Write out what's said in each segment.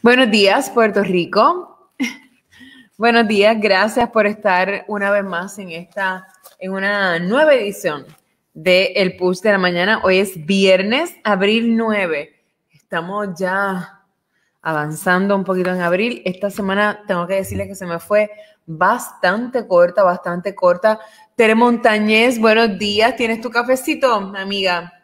Buenos días, Puerto Rico. Buenos días, gracias por estar una vez más en una nueva edición de El Push de la Mañana. Hoy es viernes, abril 9. Estamos ya avanzando un poquito en abril. Esta semana tengo que decirles que se me fue bastante corta. Tere Montañez, buenos días. ¿Tienes tu cafecito, amiga?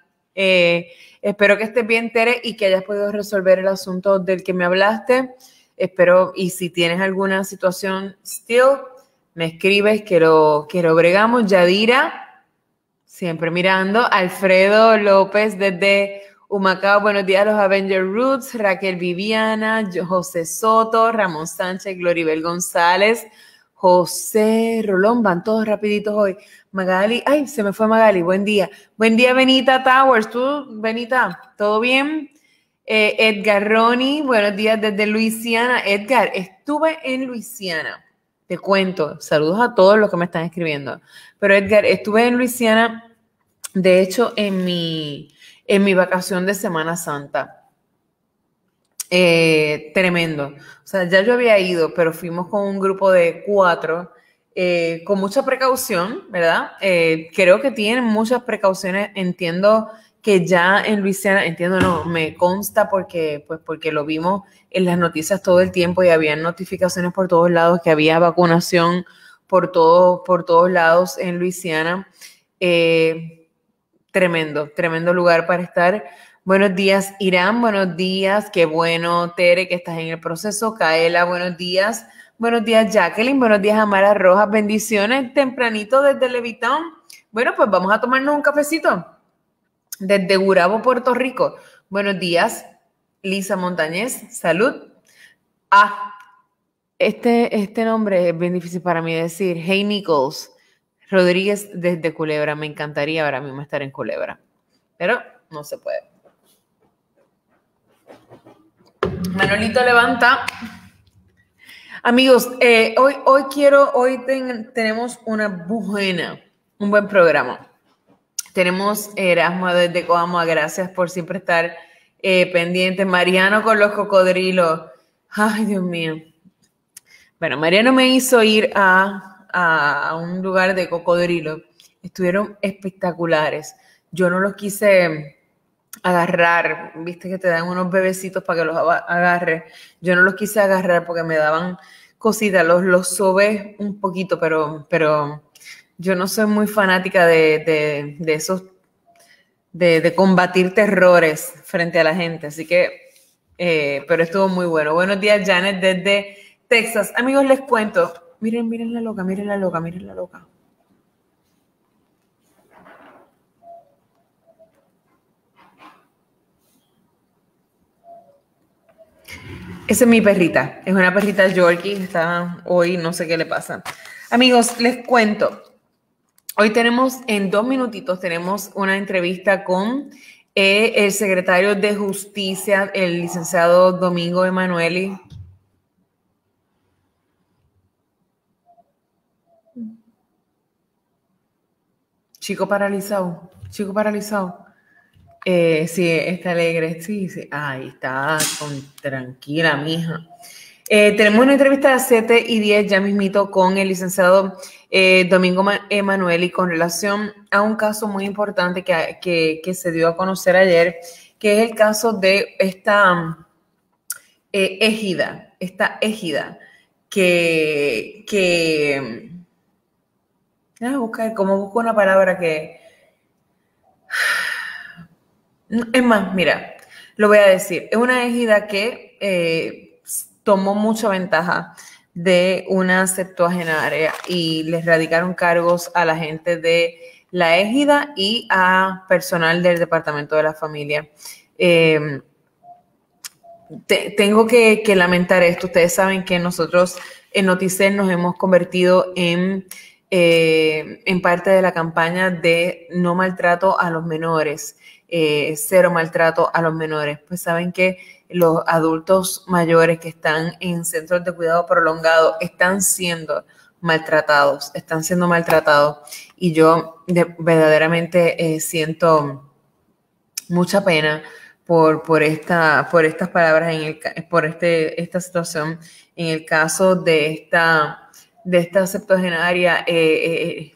Espero que estés bien, Tere, y que hayas podido resolver el asunto del que me hablaste. Espero, y si tienes alguna situación still, me escribes que lo bregamos. Yadira, siempre mirando. Alfredo López desde Humacao, buenos días, los Avenger Roots. Raquel Viviana, José Soto, Ramón Sánchez, Gloribel González, José Rolón, van todos rapiditos hoy. Magali, ay, se me fue Magali, buen día. Buen día, Benita Towers. ¿Tú, Benita, todo bien? Edgar Ronnie, buenos días desde Luisiana. Edgar, estuve en Luisiana. Te cuento, saludos a todos los que me están escribiendo. Pero Edgar, estuve en Luisiana, de hecho, en mi vacación de Semana Santa. Tremendo. O sea, ya yo había ido, pero fuimos con un grupo de 4, con mucha precaución, ¿verdad? Creo que tienen muchas precauciones. Entiendo que ya en Luisiana, me consta porque lo vimos en las noticias todo el tiempo y había notificaciones por todos lados que había vacunación por todos lados en Luisiana. Tremendo lugar para estar. Buenos días, Irán, buenos días, qué bueno, Tere, que estás en el proceso. Kaela, buenos días, Jacqueline, buenos días, Amara Rojas, bendiciones, tempranito desde Levitón. Bueno, pues vamos a tomarnos un cafecito desde Gurabo, Puerto Rico. Buenos días, Lisa Montañez, salud. Este nombre es bien difícil para mí decir. Hey Nichols Rodríguez desde Culebra, me encantaría ahora mismo estar en Culebra, pero no se puede. Manolito levanta. Amigos, hoy tenemos un buen programa. Tenemos Erasmo desde Coamo, gracias por siempre estar pendiente. Mariano con los cocodrilos. Ay, Dios mío. Bueno, Mariano me hizo ir a un lugar de cocodrilos. Estuvieron espectaculares. Yo no los quise agarrar, viste que te dan unos bebecitos para que los agarres. Yo no los quise agarrar porque me daban cositas, los sobé un poquito, pero yo no soy muy fanática de esos, de combatir terrores frente a la gente, así que, pero estuvo muy bueno. Buenos días, Janet, desde Texas. Amigos, les cuento, miren la loca. Esa es mi perrita, es una perrita Yorkie, está hoy, no sé qué le pasa. Amigos, les cuento, hoy tenemos, en 2 minutitos, tenemos una entrevista con el secretario de Justicia, el licenciado Domingo Emanueli. Chico paralizado. Sí, está alegre, sí. Ay, está tranquila, mija. Tenemos una entrevista a las 7:10 ya mismito con el licenciado Domingo Emanueli con relación a un caso muy importante que se dio a conocer ayer, que es el caso de esta égida que déjame buscar, como busco una palabra que... Es más, mira, lo voy a decir. Es una égida que tomó mucha ventaja de una septuagenaria y les radicaron cargos a la gente de la égida y a personal del Departamento de la Familia. Tengo que lamentar esto. Ustedes saben que nosotros en Noticel nos hemos convertido en parte de la campaña de no maltrato a los menores, cero maltrato a los menores. Pues saben que los adultos mayores que están en centros de cuidado prolongado están siendo maltratados, y yo verdaderamente siento mucha pena por estas palabras, esta situación. En el caso de esta septuagenaria, es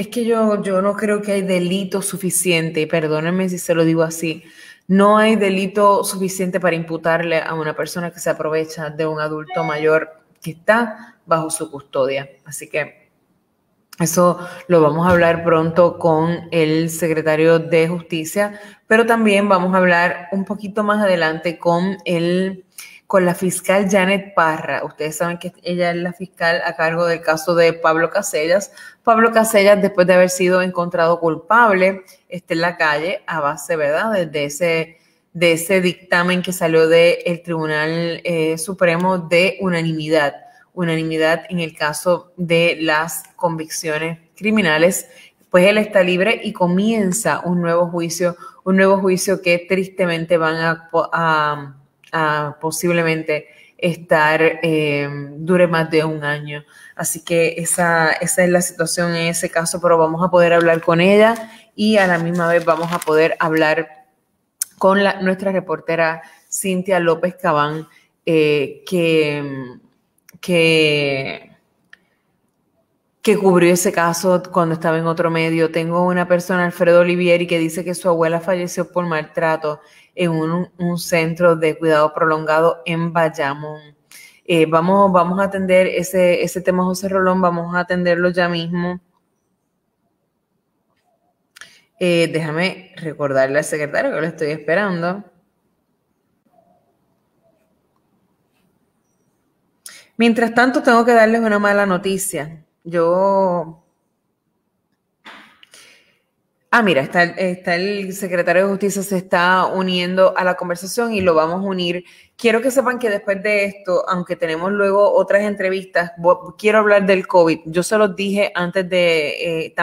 que yo no creo que hay delito suficiente, y perdónenme si se lo digo así, no hay delito suficiente para imputarle a una persona que se aprovecha de un adulto mayor que está bajo su custodia. Así que eso lo vamos a hablar pronto con el secretario de Justicia, pero también vamos a hablar un poquito más adelante con la fiscal Janet Parra. Ustedes saben que ella es la fiscal a cargo del caso de Pablo Casellas. Pablo Casellas, después de haber sido encontrado culpable, está en la calle a base, ¿verdad?, de ese dictamen que salió del Tribunal Supremo de unanimidad en el caso de las convicciones criminales. Pues él está libre y comienza un nuevo juicio que tristemente van a posiblemente dure más de un año. Así que esa es la situación en ese caso, pero vamos a poder hablar con ella y a la misma vez vamos a poder hablar con nuestra reportera Cintia López Cabán, que cubrió ese caso cuando estaba en otro medio. Tengo una persona, Alfredo Olivieri, que dice que su abuela falleció por maltrato en un centro de cuidado prolongado en Bayamón. Vamos a atender ese tema, José Rolón, vamos a atenderlo ya mismo. Déjame recordarle al secretario que lo estoy esperando. Mientras tanto, tengo que darles una mala noticia. Mira, está el secretario de Justicia, se está uniendo a la conversación y lo vamos a unir. Quiero que sepan que después de esto, aunque tenemos luego otras entrevistas, quiero hablar del COVID. Yo se los dije antes de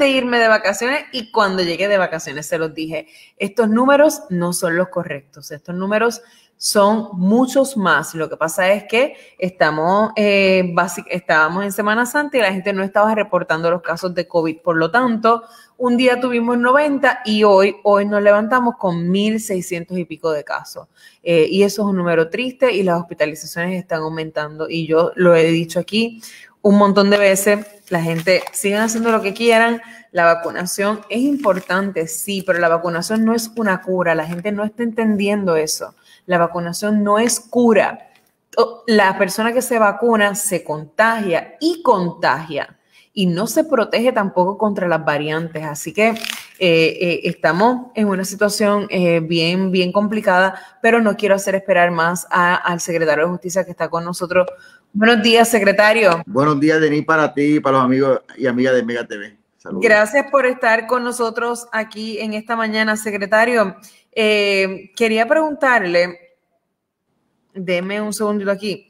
irme de vacaciones y cuando llegué de vacaciones se los dije. Estos números no son los correctos. Estos números son muchos más. Lo que pasa es que estábamos en Semana Santa y la gente no estaba reportando los casos de COVID. Por lo tanto, un día tuvimos 90 y hoy nos levantamos con 1,600 y pico de casos. Y eso es un número triste y las hospitalizaciones están aumentando. Y yo lo he dicho aquí un montón de veces, la gente sigan haciendo lo que quieran. La vacunación es importante, sí, pero la vacunación no es una cura. La gente no está entendiendo eso. La vacunación no es cura. La persona que se vacuna se contagia y no se protege tampoco contra las variantes. Así que estamos en una situación bien, bien complicada, pero no quiero hacer esperar más al secretario de Justicia que está con nosotros. Buenos días, secretario. Buenos días, Denis, para ti y para los amigos y amigas de Mega TV. Saludos. Gracias por estar con nosotros aquí en esta mañana, secretario. Quería preguntarle, deme un segundito aquí,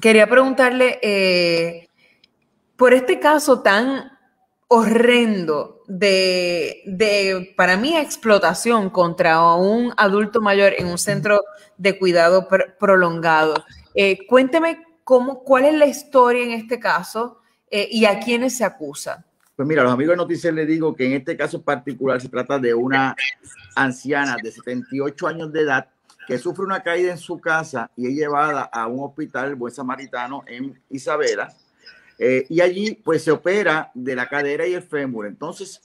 quería preguntarle por este caso tan horrendo de para mí, explotación contra un adulto mayor en un centro de cuidado prolongado. Cuénteme cuál es la historia en este caso y a quiénes se acusa. Pues mira, a los amigos de Noticias les digo que en este caso particular se trata de una anciana de 78 años de edad que sufre una caída en su casa y es llevada a un hospital Buen Samaritano en Isabela, y allí pues se opera de la cadera y el fémur. Entonces,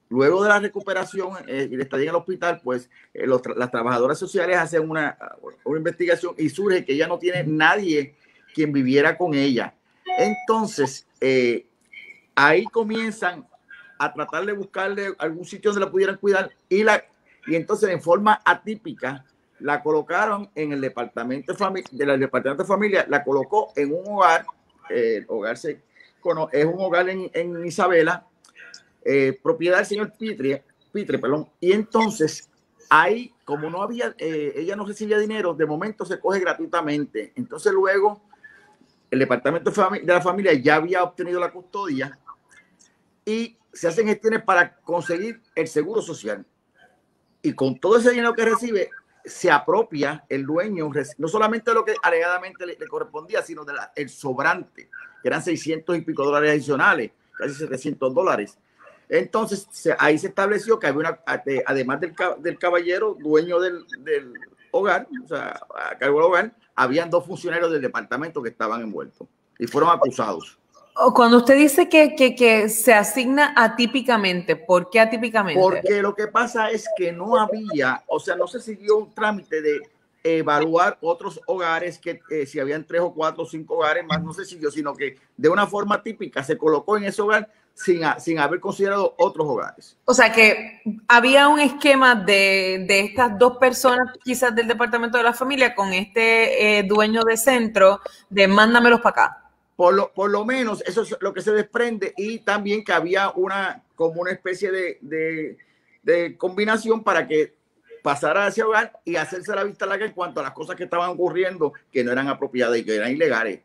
luego de la recuperación y de estar en el hospital, pues las trabajadoras sociales hacen una investigación y surge que ella no tiene nadie quien viviera con ella. Entonces, ahí comienzan a tratar de buscarle algún sitio donde la pudieran cuidar y entonces en forma atípica la colocaron en el departamento de familia, la colocó en un hogar, es un hogar en Isabela, propiedad del señor Pitre, y entonces ahí, como no había, ella no recibía dinero, de momento se coge gratuitamente. Entonces luego el departamento de la familia ya había obtenido la custodia y se hacen gestiones para conseguir el seguro social. Y con todo ese dinero que recibe, se apropia el dueño, no solamente lo que alegadamente le correspondía, sino el sobrante, que eran 600 y pico dólares adicionales, casi $700. Entonces, ahí se estableció que había además del caballero dueño del hogar, o sea, a cargo del hogar, habían 2 funcionarios del departamento que estaban envueltos y fueron acusados. Cuando usted dice que se asigna atípicamente, ¿por qué atípicamente? Porque lo que pasa es que no había, o sea, no se siguió un trámite de evaluar otros hogares, que si habían 3 o 4 o 5 hogares más, no se siguió, sino que de una forma típica se colocó en ese hogar sin haber considerado otros hogares. O sea que había un esquema de estas 2 personas, quizás del departamento de la familia, con este dueño de centro, de mándamelos para acá. Por lo menos eso es lo que se desprende, y también que había como una especie de combinación para que pasara a ese hogar y hacerse la vista larga en cuanto a las cosas que estaban ocurriendo que no eran apropiadas y que eran ilegales.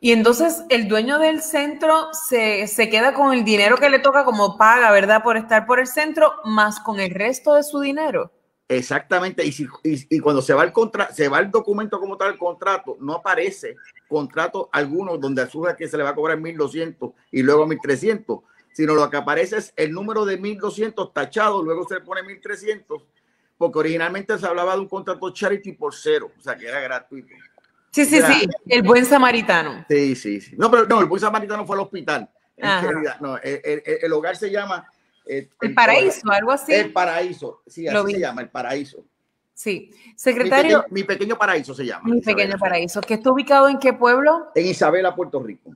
Y entonces el dueño del centro se queda con el dinero que le toca como paga, ¿verdad? Por estar por el centro, más con el resto de su dinero. Exactamente, y cuando se va el documento como tal, el contrato, no aparece contrato alguno donde asuja que se le va a cobrar 1.200 y luego 1.300, sino lo que aparece es el número de 1.200 tachado, luego se le pone 1.300, porque originalmente se hablaba de un contrato charity por 0, o sea que era gratuito. Sí, sí, sí, el buen samaritano. Sí. No, pero no, el buen samaritano fue al hospital. En realidad, no, el hogar se llama... el Paraíso, algo así. El Paraíso, sí, así se llama, el Paraíso. Sí, secretario. Mi pequeño Paraíso se llama. Mi pequeño Paraíso, ¿que está ubicado en qué pueblo? En Isabela, Puerto Rico.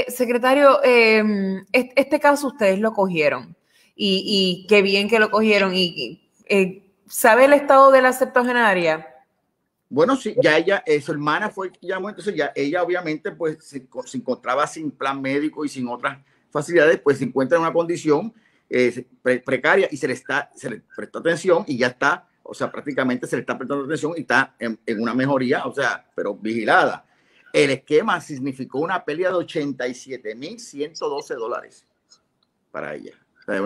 Secretario, este caso ustedes lo cogieron y qué bien que lo cogieron. ¿Sabe el estado de la septuagenaria? Bueno, sí, ya su hermana fue que llamó, entonces ya ella obviamente pues se encontraba sin plan médico y sin otras facilidades, pues se encuentra en una condición precaria y se le prestó atención y ya está, o sea, prácticamente se le está prestando atención y está en una mejoría, o sea, pero vigilada. El esquema significó una pérdida de $87,112 para ella. O sea,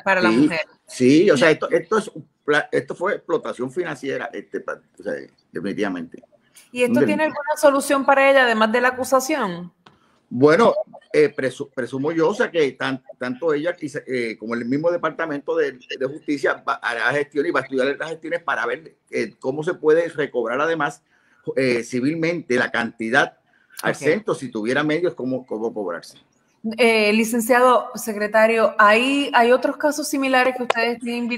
para la mujer. Sí, o sea, esto fue explotación financiera, o sea, definitivamente. ¿Y esto tiene alguna solución para ella, además de la acusación? Bueno, presumo yo, o sea, que tanto ella como el mismo Departamento de Justicia hará gestiones y va a estudiar las gestiones para ver cómo se puede recobrar además civilmente la cantidad al centro, si tuviera medios, cómo cobrarse. Licenciado secretario, ¿hay otros casos similares que ustedes estén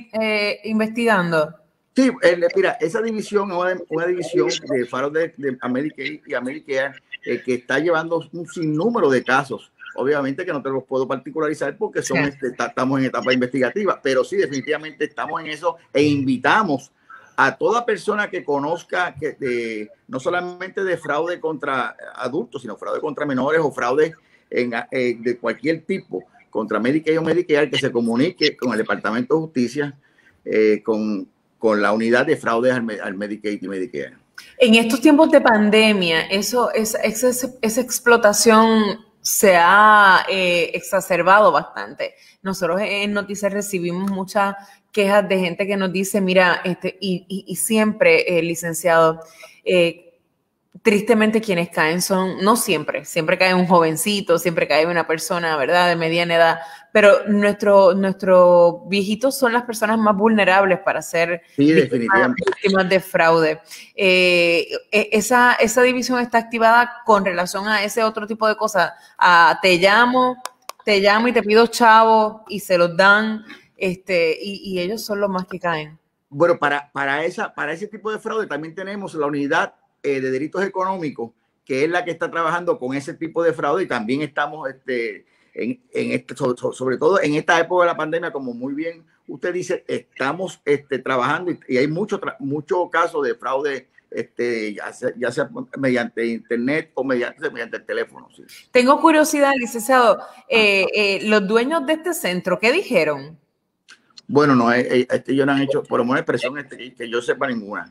investigando? Sí, mira, esa división es una división de Faro de Medicaid y Medicare que está llevando un sinnúmero de casos. Obviamente que no te los puedo particularizar porque estamos en etapa investigativa, pero sí, definitivamente estamos en eso e invitamos a toda persona que conozca no solamente de fraude contra adultos, sino fraude contra menores o fraude de cualquier tipo contra Medicaid o Medicare, que se comunique con el Departamento de Justicia, con la unidad de fraudes al Medicaid y Medicare. En estos tiempos de pandemia, esa explotación se ha exacerbado bastante. Nosotros en Noticias recibimos muchas quejas de gente que nos dice, mira, y siempre, licenciado, tristemente quienes caen no siempre cae un jovencito, siempre cae una persona, ¿verdad?, de mediana edad, pero nuestros viejitos son las personas más vulnerables para ser víctimas de fraude. Esa división está activada con relación a ese otro tipo de cosas. Te llamo y te pido chavo y se los dan, y ellos son los más que caen. Bueno, para ese tipo de fraude también tenemos la unidad de delitos económicos, que es la que está trabajando con ese tipo de fraude, y también estamos sobre todo en esta época de la pandemia, como muy bien usted dice, estamos trabajando y hay muchos casos de fraude, ya sea mediante internet o mediante el teléfono. Sí. Tengo curiosidad, licenciado, los dueños de este centro, ¿qué dijeron? Bueno, no, ellos no han hecho, por lo menos expresión que yo sepa, ninguna.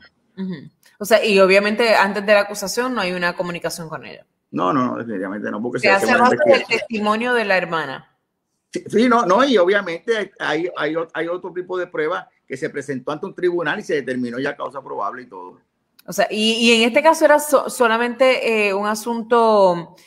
O sea, y obviamente antes de la acusación no hay una comunicación con ella. No, definitivamente no, porque se hace base del testimonio de la hermana. Sí, no, y obviamente hay otro tipo de prueba que se presentó ante un tribunal y se determinó ya causa probable y todo. O sea, y en este caso era solamente un asunto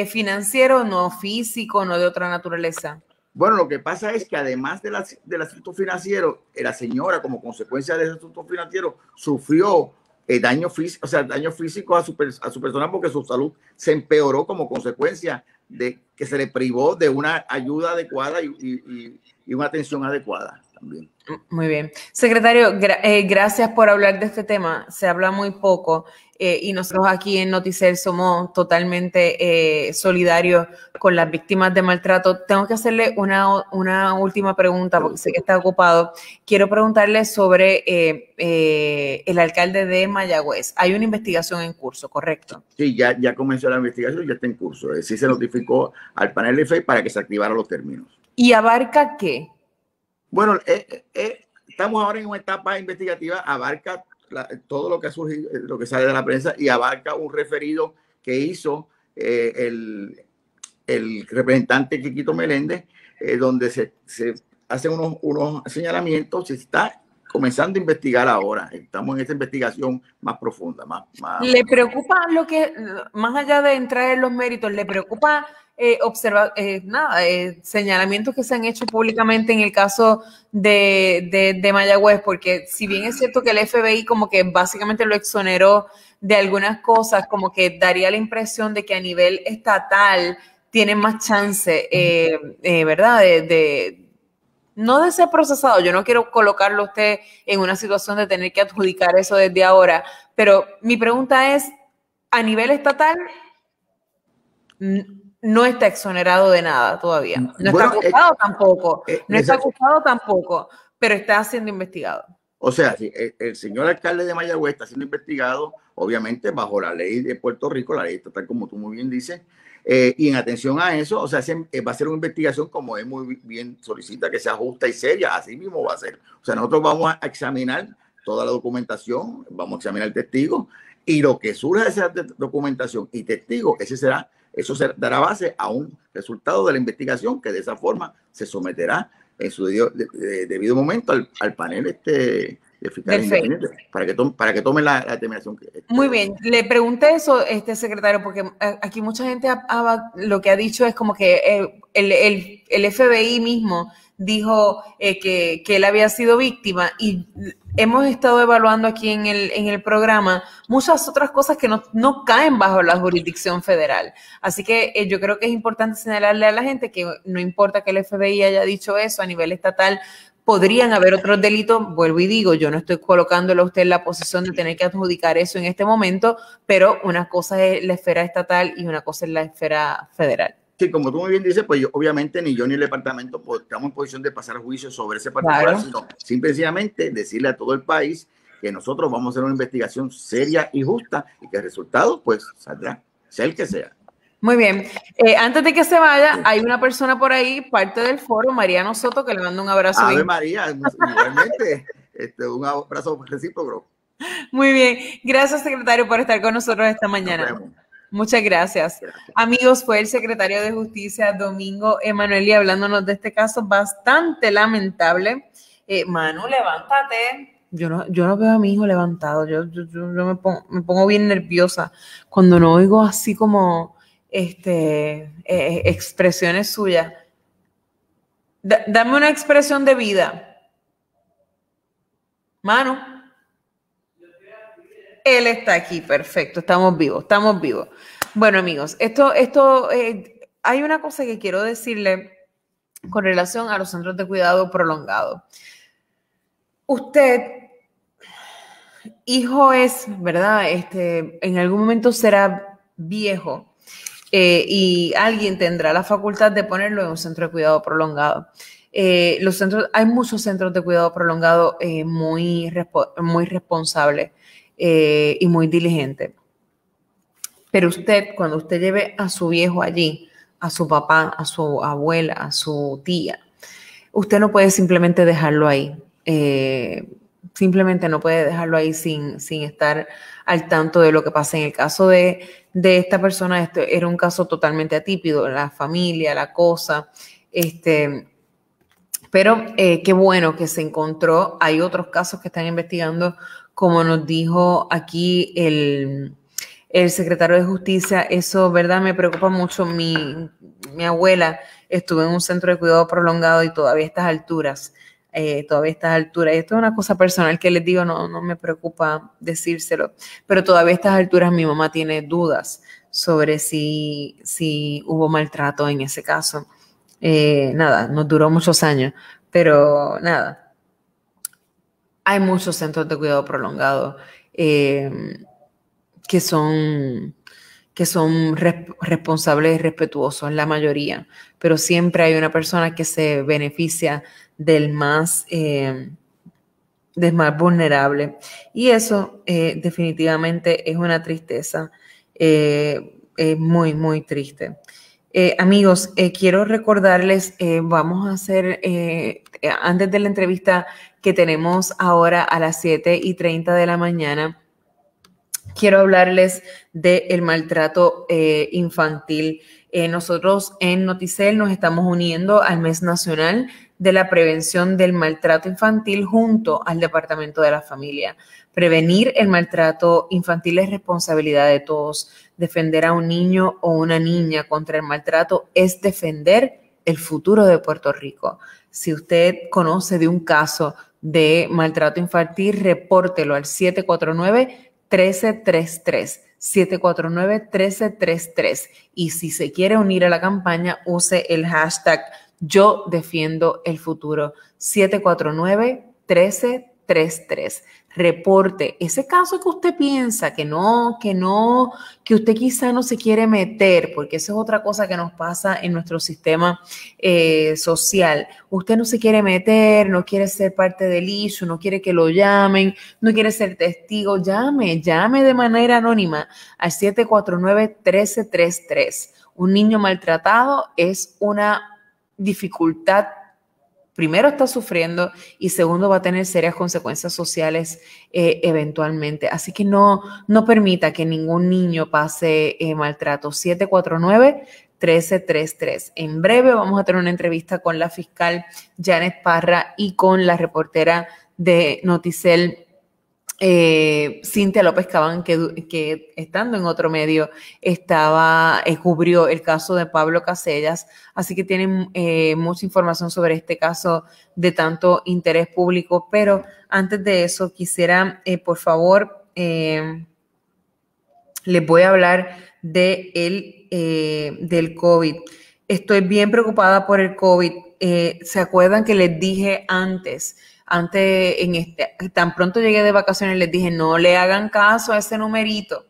financiero, no físico, no de otra naturaleza. Bueno, lo que pasa es que además del asunto financiero, la señora, como consecuencia de ese asunto financiero, sufrió daño físico, o sea, daño físico a su persona porque su salud se empeoró como consecuencia de que se le privó de una ayuda adecuada y una atención adecuada también. Muy bien. Secretario, gracias por hablar de este tema. Se habla muy poco y nosotros aquí en Noticel somos totalmente solidarios con las víctimas de maltrato. Tengo que hacerle una última pregunta porque sé que está ocupado. Quiero preguntarle sobre el alcalde de Mayagüez. Hay una investigación en curso, ¿correcto? Sí, ya comenzó la investigación, ya está en curso. Sí se notificó al panel de FEI para que se activaran los términos. ¿Y abarca qué? Bueno, estamos ahora en una etapa investigativa, abarca todo lo que ha surgido, lo que sale de la prensa y abarca un referido que hizo el representante Quiquito Meléndez, donde se hacen unos señalamientos. Se está comenzando a investigar ahora. Estamos en esta investigación más profunda. ¿Le preocupa lo que, más allá de entrar en los méritos, le preocupa observar, señalamientos que se han hecho públicamente en el caso de Mayagüez? Porque si bien es cierto que el FBI como que básicamente lo exoneró de algunas cosas, como que daría la impresión de que a nivel estatal tienen más chance, ¿verdad? No de ser procesado. Yo no quiero colocarlo a usted en una situación de tener que adjudicar eso desde ahora, pero mi pregunta es, a nivel estatal, no está exonerado de nada todavía. No está acusado tampoco. No está acusado tampoco, pero está siendo investigado. O sea, si el señor alcalde de Mayagüez está siendo investigado, obviamente, bajo la ley de Puerto Rico, la ley estatal, como tú muy bien dices, y en atención a eso, o sea, va a ser una investigación como él muy bien solicita, que sea justa y seria, así mismo va a ser. O sea, nosotros vamos a examinar toda la documentación, vamos a examinar testigos, y lo que surja de esa documentación y testigos, eso dará base a un resultado de la investigación que de esa forma se someterá en su debido momento al panel de fiscales independientes para que tomen la determinación. Muy bien, le pregunté eso, secretario, porque aquí mucha gente lo que ha dicho es como que el FBI mismo dijo que él había sido víctima, y hemos estado evaluando aquí en el programa muchas otras cosas que no caen bajo la jurisdicción federal. Así que yo creo que es importante señalarle a la gente que no importa que el FBI haya dicho eso, a nivel estatal podrían haber otros delitos. Vuelvo y digo, yo no estoy colocándolo a usted en la posición de tener que adjudicar eso en este momento, pero una cosa es la esfera estatal y una cosa es la esfera federal. Sí, como tú muy bien dices, pues obviamente ni yo ni el departamento estamos en posición de pasar juicio sobre ese particular, sino simplemente decirle a todo el país que nosotros vamos a hacer una investigación seria y justa y que el resultado pues saldrá, sea el que sea. Muy bien. Antes de que se vaya, hay una persona por ahí, parte del foro, Mariano Soto, que le mando un abrazo. Ave María, igualmente, un abrazo recíproco. Muy bien. Gracias, secretario, por estar con nosotros esta mañana. Muchas gracias. Amigos, fue el secretario de Justicia, Domingo Emanueli, hablándonos de este caso bastante lamentable. Manu, levántate. Yo no veo a mi hijo levantado. Yo me pongo bien nerviosa cuando no oigo así como expresiones suyas. Dame una expresión de vida. Manu. Él está aquí, perfecto, estamos vivos. Bueno, amigos, hay una cosa que quiero decirle con relación a los centros de cuidado prolongado. Usted, hijo es, ¿verdad? En algún momento será viejo y alguien tendrá la facultad de ponerlo en un centro de cuidado prolongado. Hay muchos centros de cuidado prolongado muy responsables y muy diligente. Pero usted, cuando usted lleve a su viejo allí, a su papá, a su abuela, a su tía, usted no puede simplemente dejarlo ahí. Simplemente no puede dejarlo ahí sin estar al tanto de lo que pasa. En el caso de esta persona, este era un caso totalmente atípico, la familia, la cosa, pero qué bueno que se encontró. Hay otros casos que están investigando, como nos dijo aquí el secretario de Justicia, eso, ¿verdad? Me preocupa mucho. Mi abuela estuvo en un centro de cuidado prolongado y todavía a estas alturas, y esto es una cosa personal que les digo, no me preocupa decírselo, pero todavía a estas alturas mi mamá tiene dudas sobre si hubo maltrato en ese caso. Nada, nos duró muchos años, pero nada. Hay muchos centros de cuidado prolongado que son responsables y respetuosos, la mayoría, pero siempre hay una persona que se beneficia del más vulnerable. Y eso definitivamente es una tristeza, es muy, muy triste. Amigos, quiero recordarles, vamos a hacer, antes de la entrevista que tenemos ahora a las 7:30 de la mañana, quiero hablarles del maltrato infantil. Nosotros en Noticel nos estamos uniendo al Mes Nacional de la Prevención del Maltrato Infantil junto al Departamento de la Familia. Prevenir el maltrato infantil es responsabilidad de todos. Defender a un niño o una niña contra el maltrato es defender el futuro de Puerto Rico. Si usted conoce de un caso de maltrato infantil, repórtelo al 749-1333. 749-1333. Y si se quiere unir a la campaña, use el hashtag Yo Defiendo el Futuro. 749-1333. Reporte ese caso que usted piensa que usted quizá no se quiere meter, porque eso es otra cosa que nos pasa en nuestro sistema social. Usted no se quiere meter, no quiere ser parte del issue, no quiere que lo llamen, no quiere ser testigo. Llame de manera anónima al 749-1333. Un niño maltratado es una dificultad. Primero, está sufriendo y segundo, va a tener serias consecuencias sociales eventualmente. Así que no permita que ningún niño pase maltrato. 749-1333. En breve vamos a tener una entrevista con la fiscal Janet Parra y con la reportera de Noticel, Cintia López Cabán, que estando en otro medio cubrió el caso de Pablo Casellas, así que tienen mucha información sobre este caso de tanto interés público. Pero antes de eso quisiera, por favor, les voy a hablar del COVID. Estoy bien preocupada por el COVID. ¿Se acuerdan que les dije antes, tan pronto llegué de vacaciones, les dije, no le hagan caso a ese numerito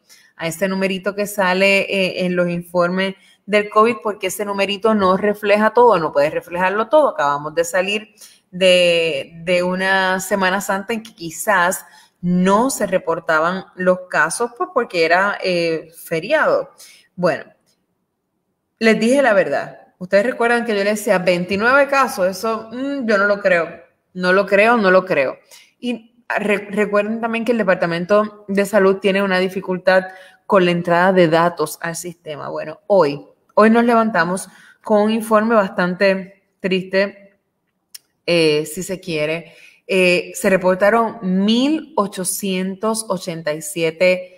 que sale en los informes del COVID, porque ese numerito no refleja todo, no puede reflejarlo todo. Acabamos de salir de una Semana Santa en que quizás no se reportaban los casos, pues porque era feriado. Bueno, les dije la verdad. Ustedes recuerdan que yo les decía 29 casos, eso yo no lo creo. No lo creo. Y recuerden también que el Departamento de Salud tiene una dificultad con la entrada de datos al sistema. Bueno, hoy nos levantamos con un informe bastante triste, si se quiere. Se reportaron 1,887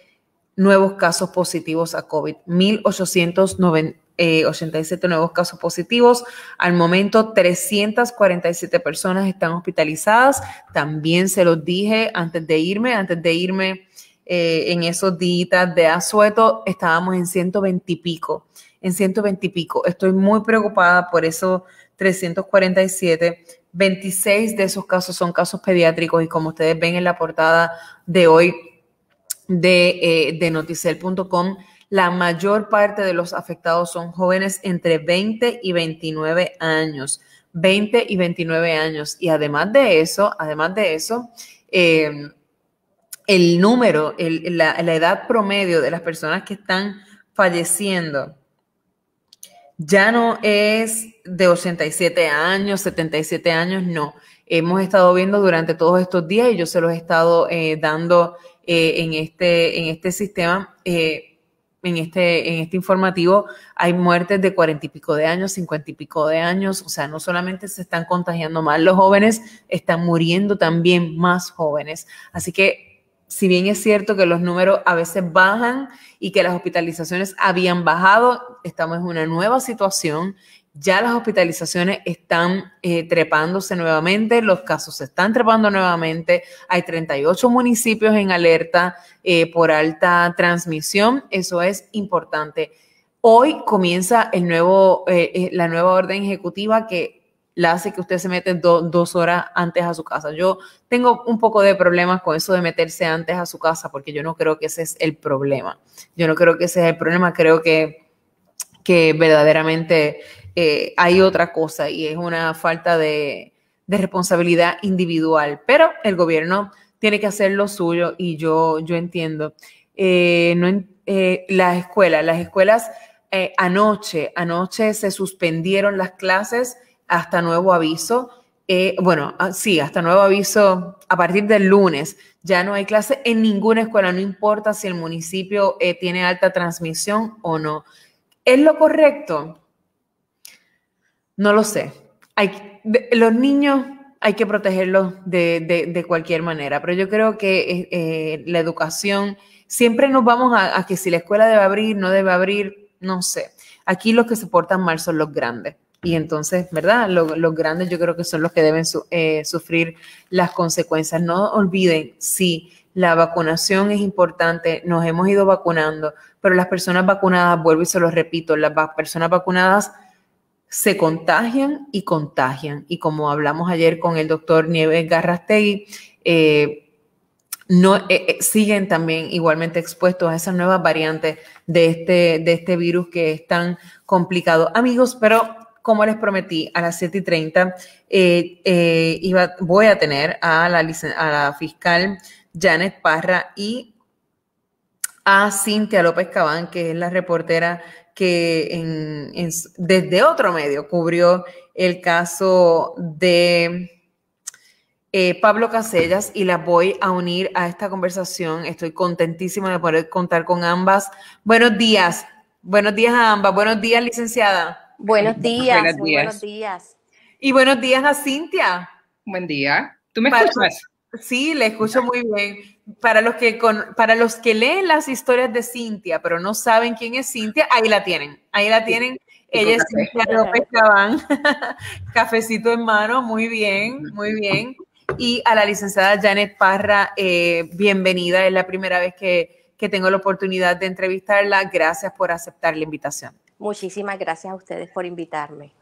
nuevos casos positivos a COVID. 1,887 nuevos casos positivos. Al momento, 347 personas están hospitalizadas. También se los dije antes de irme, en esos días de asueto, estábamos en 120 y pico. Estoy muy preocupada por esos 347. 26 de esos casos son casos pediátricos y como ustedes ven en la portada de hoy de Noticel.com, la mayor parte de los afectados son jóvenes entre 20 y 29 años. 20 y 29 años. Y además de eso, el número, la edad promedio de las personas que están falleciendo ya no es de 87 años, 77 años, no. Hemos estado viendo durante todos estos días y yo se los he estado dando en este sistema, en este informativo. Hay muertes de 40 y pico de años, 50 y pico de años. O sea, no solamente se están contagiando más los jóvenes, están muriendo también más jóvenes. Así que si bien es cierto que los números a veces bajan y que las hospitalizaciones habían bajado, estamos en una nueva situación. Ya las hospitalizaciones están trepándose nuevamente, los casos se están trepando nuevamente. Hay 38 municipios en alerta por alta transmisión. Eso es importante. Hoy comienza la nueva orden ejecutiva que la hace que usted se mete 2 horas antes a su casa. Yo tengo un poco de problemas con eso de meterse antes a su casa porque yo no creo que ese es el problema. Yo no creo que ese es el problema. Creo que verdaderamente hay otra cosa y es una falta de responsabilidad individual. Pero el gobierno tiene que hacer lo suyo y yo entiendo. Las escuelas anoche se suspendieron las clases hasta nuevo aviso. Hasta nuevo aviso, a partir del lunes ya no hay clase en ninguna escuela, no importa si el municipio tiene alta transmisión o no. ¿Es lo correcto? No lo sé. Los niños hay que protegerlos de cualquier manera, pero yo creo que la educación, siempre nos vamos a que si la escuela debe abrir, no debe abrir, no sé. Aquí los que se portan mal son los grandes. Y entonces, ¿verdad? Los grandes yo creo que son los que deben sufrir las consecuencias. No olviden, sí, la vacunación es importante, nos hemos ido vacunando, pero las personas vacunadas, vuelvo y se los repito, las personas vacunadas se contagian y contagian. Y como hablamos ayer con el doctor Nieves Garrastegui, siguen también igualmente expuestos a esas nuevas variantes de este virus que es tan complicado. Amigos, pero como les prometí, a las 7:30 voy a tener a la fiscal Janet Parra y a Cintia López Cabán, que es la reportera que desde otro medio cubrió el caso de Pablo Casellas, y las voy a unir a esta conversación. Estoy contentísima de poder contar con ambas. Buenos días a ambas. Buenos días, licenciada. Buenos días, muy buenos días. Y buenos días a Cintia. Buen día. ¿Tú me escuchas? Sí, le escucho muy bien. Para los que leen las historias de Cintia, pero no saben quién es Cintia, ahí la tienen. Ella es Cintia López Cabán. Cafecito en mano, muy bien, muy bien. Y a la licenciada Janet Parra, bienvenida. Es la primera vez que tengo la oportunidad de entrevistarla. Gracias por aceptar la invitación. Muchísimas gracias a ustedes por invitarme.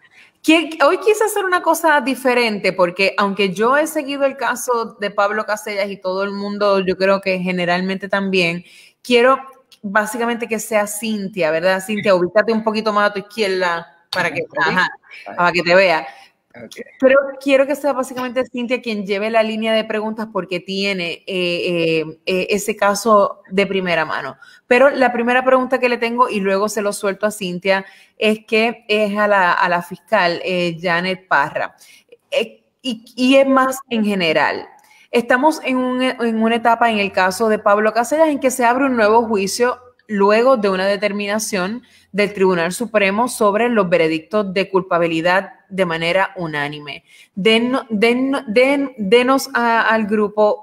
Hoy quise hacer una cosa diferente porque aunque yo he seguido el caso de Pablo Casellas y todo el mundo, yo creo que generalmente también, quiero básicamente que sea Cintia, ¿verdad? Cintia, ubícate un poquito más a tu izquierda para que te vea. Okay. Pero quiero que sea básicamente Cintia quien lleve la línea de preguntas porque tiene ese caso de primera mano. Pero la primera pregunta que le tengo, y luego se lo suelto a Cintia, es que es a la fiscal Janet Parra. Y es más en general. Estamos en una etapa en el caso de Pablo Casellas en que se abre un nuevo juicio luego de una determinación del Tribunal Supremo sobre los veredictos de culpabilidad de manera unánime. Denos al grupo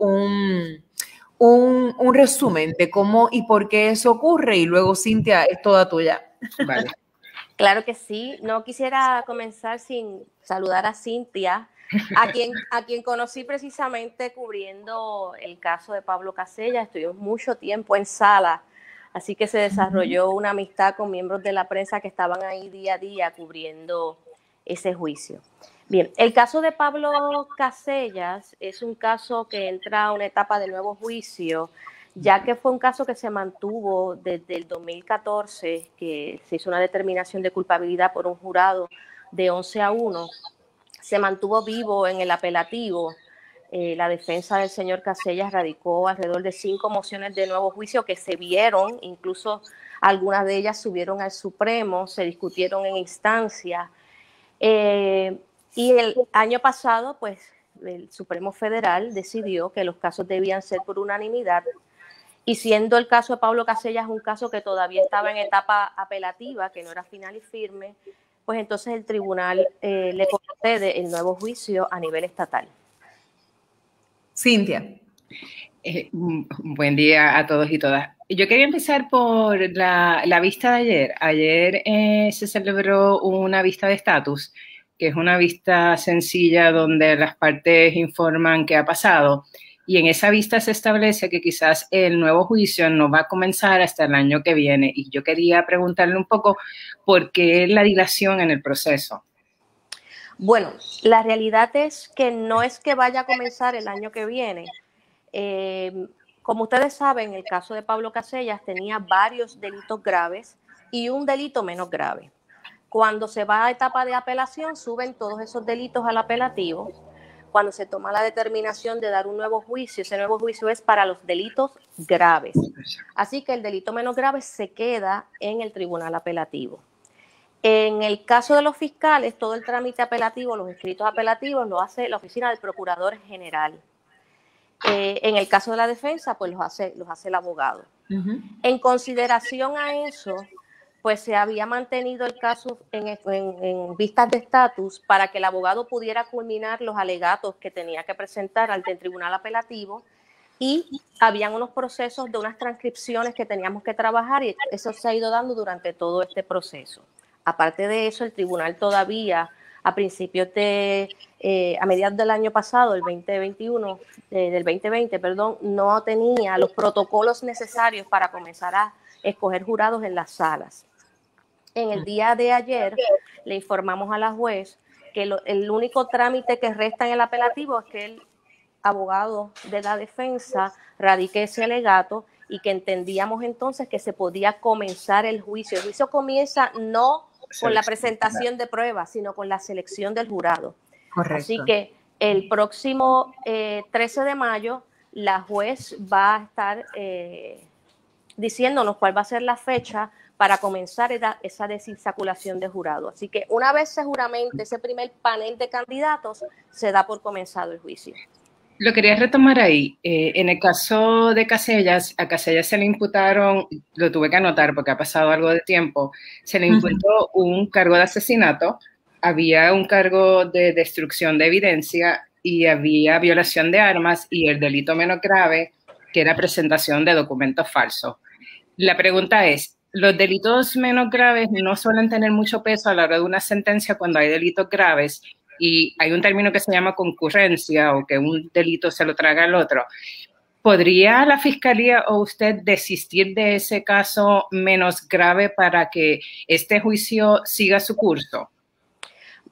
un resumen de cómo y por qué eso ocurre, y luego, Cintia, es toda tuya. Vale. Claro que sí. No quisiera comenzar sin saludar a Cintia, a quien conocí precisamente cubriendo el caso de Pablo Casellas. Estuvimos mucho tiempo en sala, así que se desarrolló una amistad con miembros de la prensa que estaban ahí día a día cubriendo ese juicio. Bien, el caso de Pablo Casellas es un caso que entra a una etapa de nuevo juicio, ya que fue un caso que se mantuvo desde el 2014, que se hizo una determinación de culpabilidad por un jurado de 11-1, se mantuvo vivo en el apelativo. La defensa del señor Casellas radicó alrededor de 5 mociones de nuevo juicio que se vieron, incluso algunas de ellas subieron al Supremo, se discutieron en instancia. Y el año pasado, pues, el Supremo Federal decidió que los casos debían ser por unanimidad, y siendo el caso de Pablo Casellas un caso que todavía estaba en etapa apelativa, que no era final y firme, pues entonces el tribunal le concede el nuevo juicio a nivel estatal. Cintia. Buen día a todos y todas. Yo quería empezar por la vista de ayer. Ayer se celebró una vista de estatus, que es una vista sencilla donde las partes informan qué ha pasado. Y en esa vista se establece que quizás el nuevo juicio no va a comenzar hasta el año que viene. Y yo quería preguntarle un poco por qué la dilación en el proceso. Bueno, la realidad es que no es que vaya a comenzar el año que viene. Como ustedes saben, el caso de Pablo Casellas tenía varios delitos graves y un delito menos grave. Cuando se va a etapa de apelación, suben todos esos delitos al apelativo. Cuando se toma la determinación de dar un nuevo juicio, ese nuevo juicio es para los delitos graves. Así que el delito menos grave se queda en el tribunal apelativo. En el caso de los fiscales, todo el trámite apelativo, los escritos apelativos, lo hace la oficina del procurador general. En el caso de la defensa, pues los hace el abogado. En consideración a eso, pues se había mantenido el caso en vistas de estatus para que el abogado pudiera culminar los alegatos que tenía que presentar ante el tribunal apelativo, y habían unos procesos de unas transcripciones que teníamos que trabajar, y eso se ha ido dando durante todo este proceso. Aparte de eso, el tribunal todavía a principios a mediados del año pasado, del 2020, no tenía los protocolos necesarios para comenzar a escoger jurados en las salas. En el día de ayer le informamos a la juez que el único trámite que resta en el apelativo es que el abogado de la defensa radique ese alegato, y que entendíamos entonces que se podía comenzar el juicio. El juicio comienza no con la presentación de pruebas, sino con la selección del jurado. Correcto. Así que el próximo 13 de mayo la juez va a estar diciéndonos cuál va a ser la fecha para comenzar esa desinsaculación de jurado. Así que una vez se juramente ese primer panel de candidatos, se da por comenzado el juicio. Lo quería retomar ahí. En el caso de Casellas, a Casellas se le imputaron, lo tuve que anotar porque ha pasado algo de tiempo, se le imputó un cargo de asesinato, había un cargo de destrucción de evidencia y había violación de armas, y el delito menos grave, que era presentación de documentos falsos. La pregunta es, los delitos menos graves no suelen tener mucho peso a la hora de una sentencia cuando hay delitos graves, y hay un término que se llama concurrencia, o que un delito se lo traga al otro. ¿Podría la Fiscalía o usted desistir de ese caso menos grave para que este juicio siga su curso?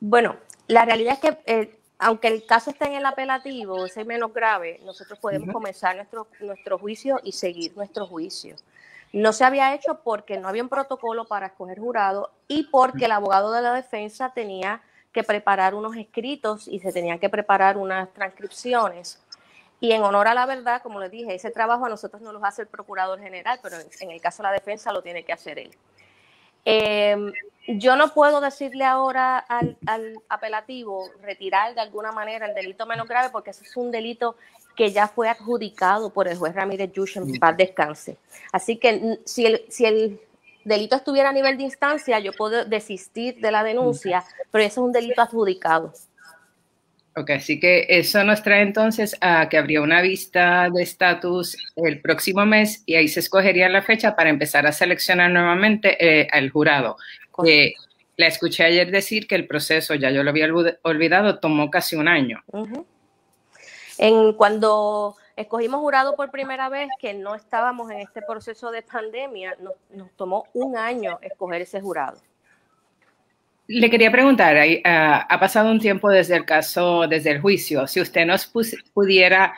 Bueno, la realidad es que aunque el caso esté en el apelativo, ese menos grave, nosotros podemos comenzar nuestro juicio y seguir nuestro juicio. No se había hecho porque no había un protocolo para escoger jurado, y porque el abogado de la defensa tenía que preparar unos escritos y se tenían que preparar unas transcripciones. Y en honor a la verdad, como les dije, ese trabajo a nosotros no lo hace el procurador general, pero en el caso de la defensa lo tiene que hacer él. Yo no puedo decirle ahora al apelativo retirar de alguna manera el delito menos grave, porque ese es un delito que ya fue adjudicado por el juez Ramírez Yush, en paz descanse. Así que si el delito estuviera a nivel de instancia, yo puedo desistir de la denuncia, pero eso es un delito adjudicado. Ok, así que eso nos trae entonces a que habría una vista de estatus el próximo mes, y ahí se escogería la fecha para empezar a seleccionar nuevamente al jurado. La escuché ayer decir que el proceso, ya yo lo había olvidado, tomó casi un año. Cuando escogimos jurado por primera vez, que no estábamos en este proceso de pandemia, nos tomó un año escoger ese jurado. Le quería preguntar, ha pasado un tiempo desde el juicio, si usted nos pudiera,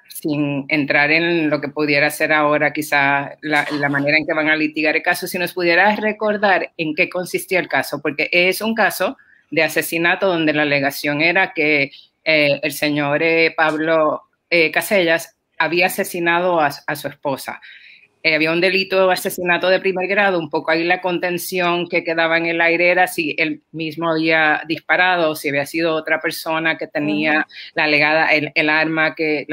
sin entrar en lo que pudiera ser ahora quizá la manera en que van a litigar el caso, si nos pudiera recordar en qué consistía el caso, porque es un caso de asesinato donde la alegación era que el señor Pablo Casellas había asesinado a su esposa. Había un delito de asesinato de primer grado, un poco ahí la contención que quedaba en el aire era si él mismo había disparado, o si había sido otra persona que tenía la alegada, el arma que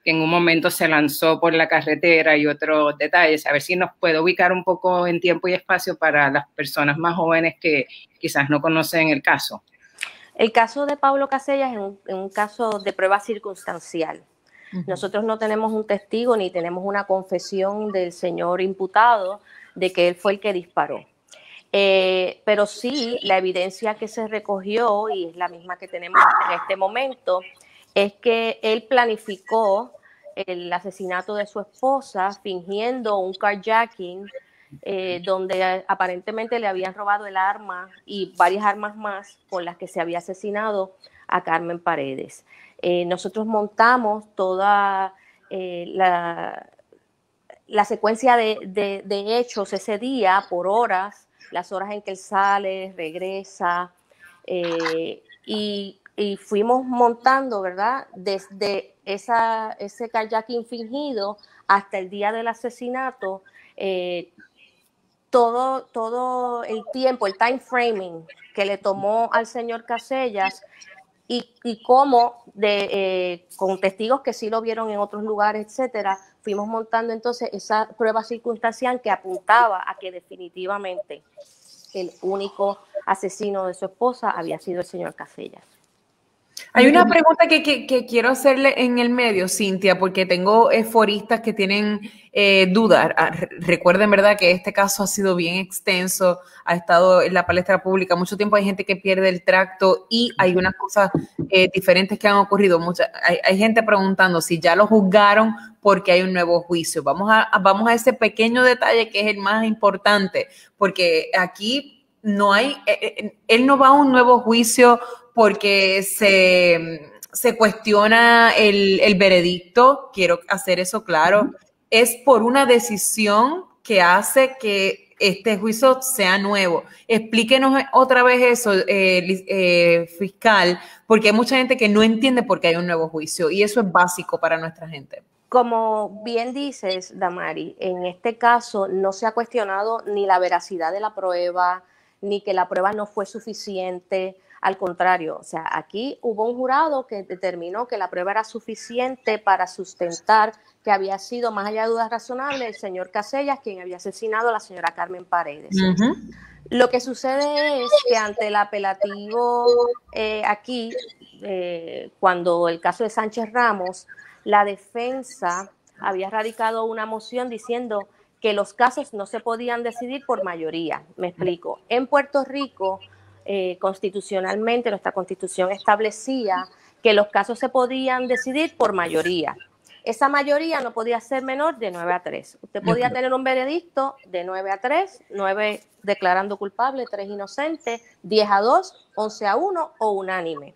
en un momento se lanzó por la carretera, y otros detalles. A ver si nos puede ubicar un poco en tiempo y espacio para las personas más jóvenes que quizás no conocen el caso. El caso de Pablo Casellas es un caso de prueba circunstancial. Nosotros no tenemos un testigo ni tenemos una confesión del señor imputado de que él fue el que disparó. Pero sí, la evidencia que se recogió, y es la misma que tenemos en este momento, es que él planificó el asesinato de su esposa fingiendo un carjacking donde aparentemente le habían robado el arma y varias armas más con las que se había asesinado a Carmen Paredes. Nosotros montamos toda la secuencia de hechos ese día por horas, las horas en que él sale, regresa, y fuimos montando, ¿verdad? Desde ese carjacking fingido hasta el día del asesinato, todo el tiempo, el time framing que le tomó al señor Casellas y cómo con testigos que sí lo vieron en otros lugares, etcétera, fuimos montando entonces esa prueba circunstancial que apuntaba a que definitivamente el único asesino de su esposa había sido el señor Casellas. Hay una pregunta que quiero hacerle en el medio, Cintia, porque tengo foristas que tienen dudas. Recuerden, ¿verdad?, que este caso ha sido bien extenso, ha estado en la palestra pública mucho tiempo, hay gente que pierde el tracto y hay unas cosas diferentes que han ocurrido. Hay gente preguntando si ya lo juzgaron porque hay un nuevo juicio. Vamos a ese pequeño detalle que es el más importante, porque aquí no hay, él no va a un nuevo juicio porque se cuestiona el veredicto, quiero hacer eso claro, es por una decisión que hace que este juicio sea nuevo. Explíquenos otra vez eso, fiscal, porque hay mucha gente que no entiende por qué hay un nuevo juicio y eso es básico para nuestra gente. Como bien dices, Damari, en este caso no se ha cuestionado ni la veracidad de la prueba, ni que la prueba no fue suficiente. Al contrario, o sea, aquí hubo un jurado que determinó que la prueba era suficiente para sustentar que había sido, más allá de dudas razonables, el señor Casellas quien había asesinado a la señora Carmen Paredes. Lo que sucede es que ante el apelativo aquí, cuando el caso de Sánchez Ramos, la defensa había radicado una moción diciendo que los casos no se podían decidir por mayoría. Me explico. En Puerto Rico, constitucionalmente, nuestra constitución establecía que los casos se podían decidir por mayoría. Esa mayoría no podía ser menor de 9-3. Usted podía tener un veredicto de 9-3, 9 declarando culpable, 3 inocentes, 10-2, 11-1 o unánime.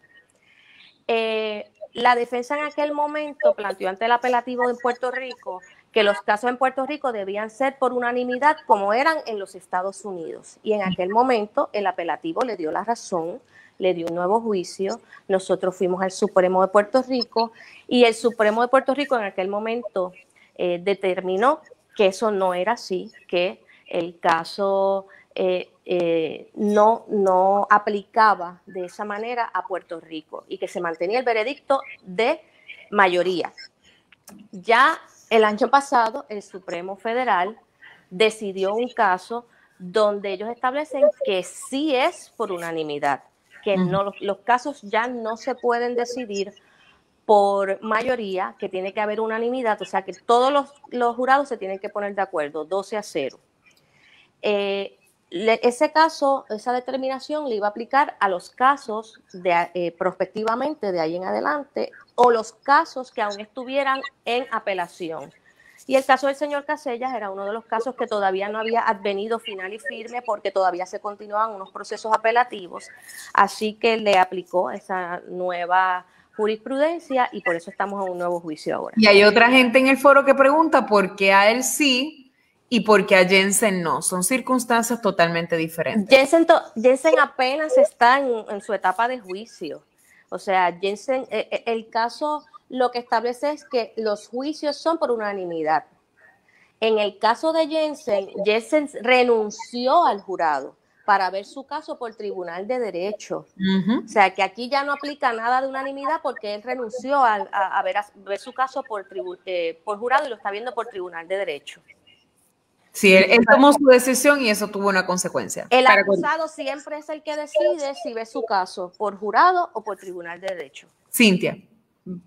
La defensa en aquel momento planteó ante el apelativo de Puerto Rico que los casos en Puerto Rico debían ser por unanimidad como eran en los Estados Unidos. Y en aquel momento el apelativo le dio la razón, le dio un nuevo juicio. Nosotros fuimos al Supremo de Puerto Rico y el Supremo de Puerto Rico en aquel momento determinó que eso no era así, que el caso no aplicaba de esa manera a Puerto Rico y que se mantenía el veredicto de mayoría. Ya el año pasado, el Supremo Federal decidió un caso donde ellos establecen que sí es por unanimidad, que no, los casos ya no se pueden decidir por mayoría, que tiene que haber unanimidad, o sea que todos los jurados se tienen que poner de acuerdo, 12-0. Ese caso, esa determinación le iba a aplicar a los casos prospectivamente de ahí en adelante o los casos que aún estuvieran en apelación. Y el caso del señor Casellas era uno de los casos que todavía no había advenido final y firme porque todavía se continuaban unos procesos apelativos. Así que le aplicó esa nueva jurisprudencia y por eso estamos en un nuevo juicio ahora. Y hay otra gente en el foro que pregunta por qué a él sí y por qué a Jensen no. Son circunstancias totalmente diferentes. Jensen apenas está en su etapa de juicio. O sea, Jensen, el caso lo que establece es que los juicios son por unanimidad. En el caso de Jensen renunció al jurado para ver su caso por Tribunal de Derecho. O sea, que aquí ya no aplica nada de unanimidad porque él renunció a ver su caso por jurado y lo está viendo por Tribunal de Derecho. Sí, él tomó su decisión y eso tuvo una consecuencia. El acusado siempre es el que decide si ve su caso por jurado o por Tribunal de Derecho. Cintia.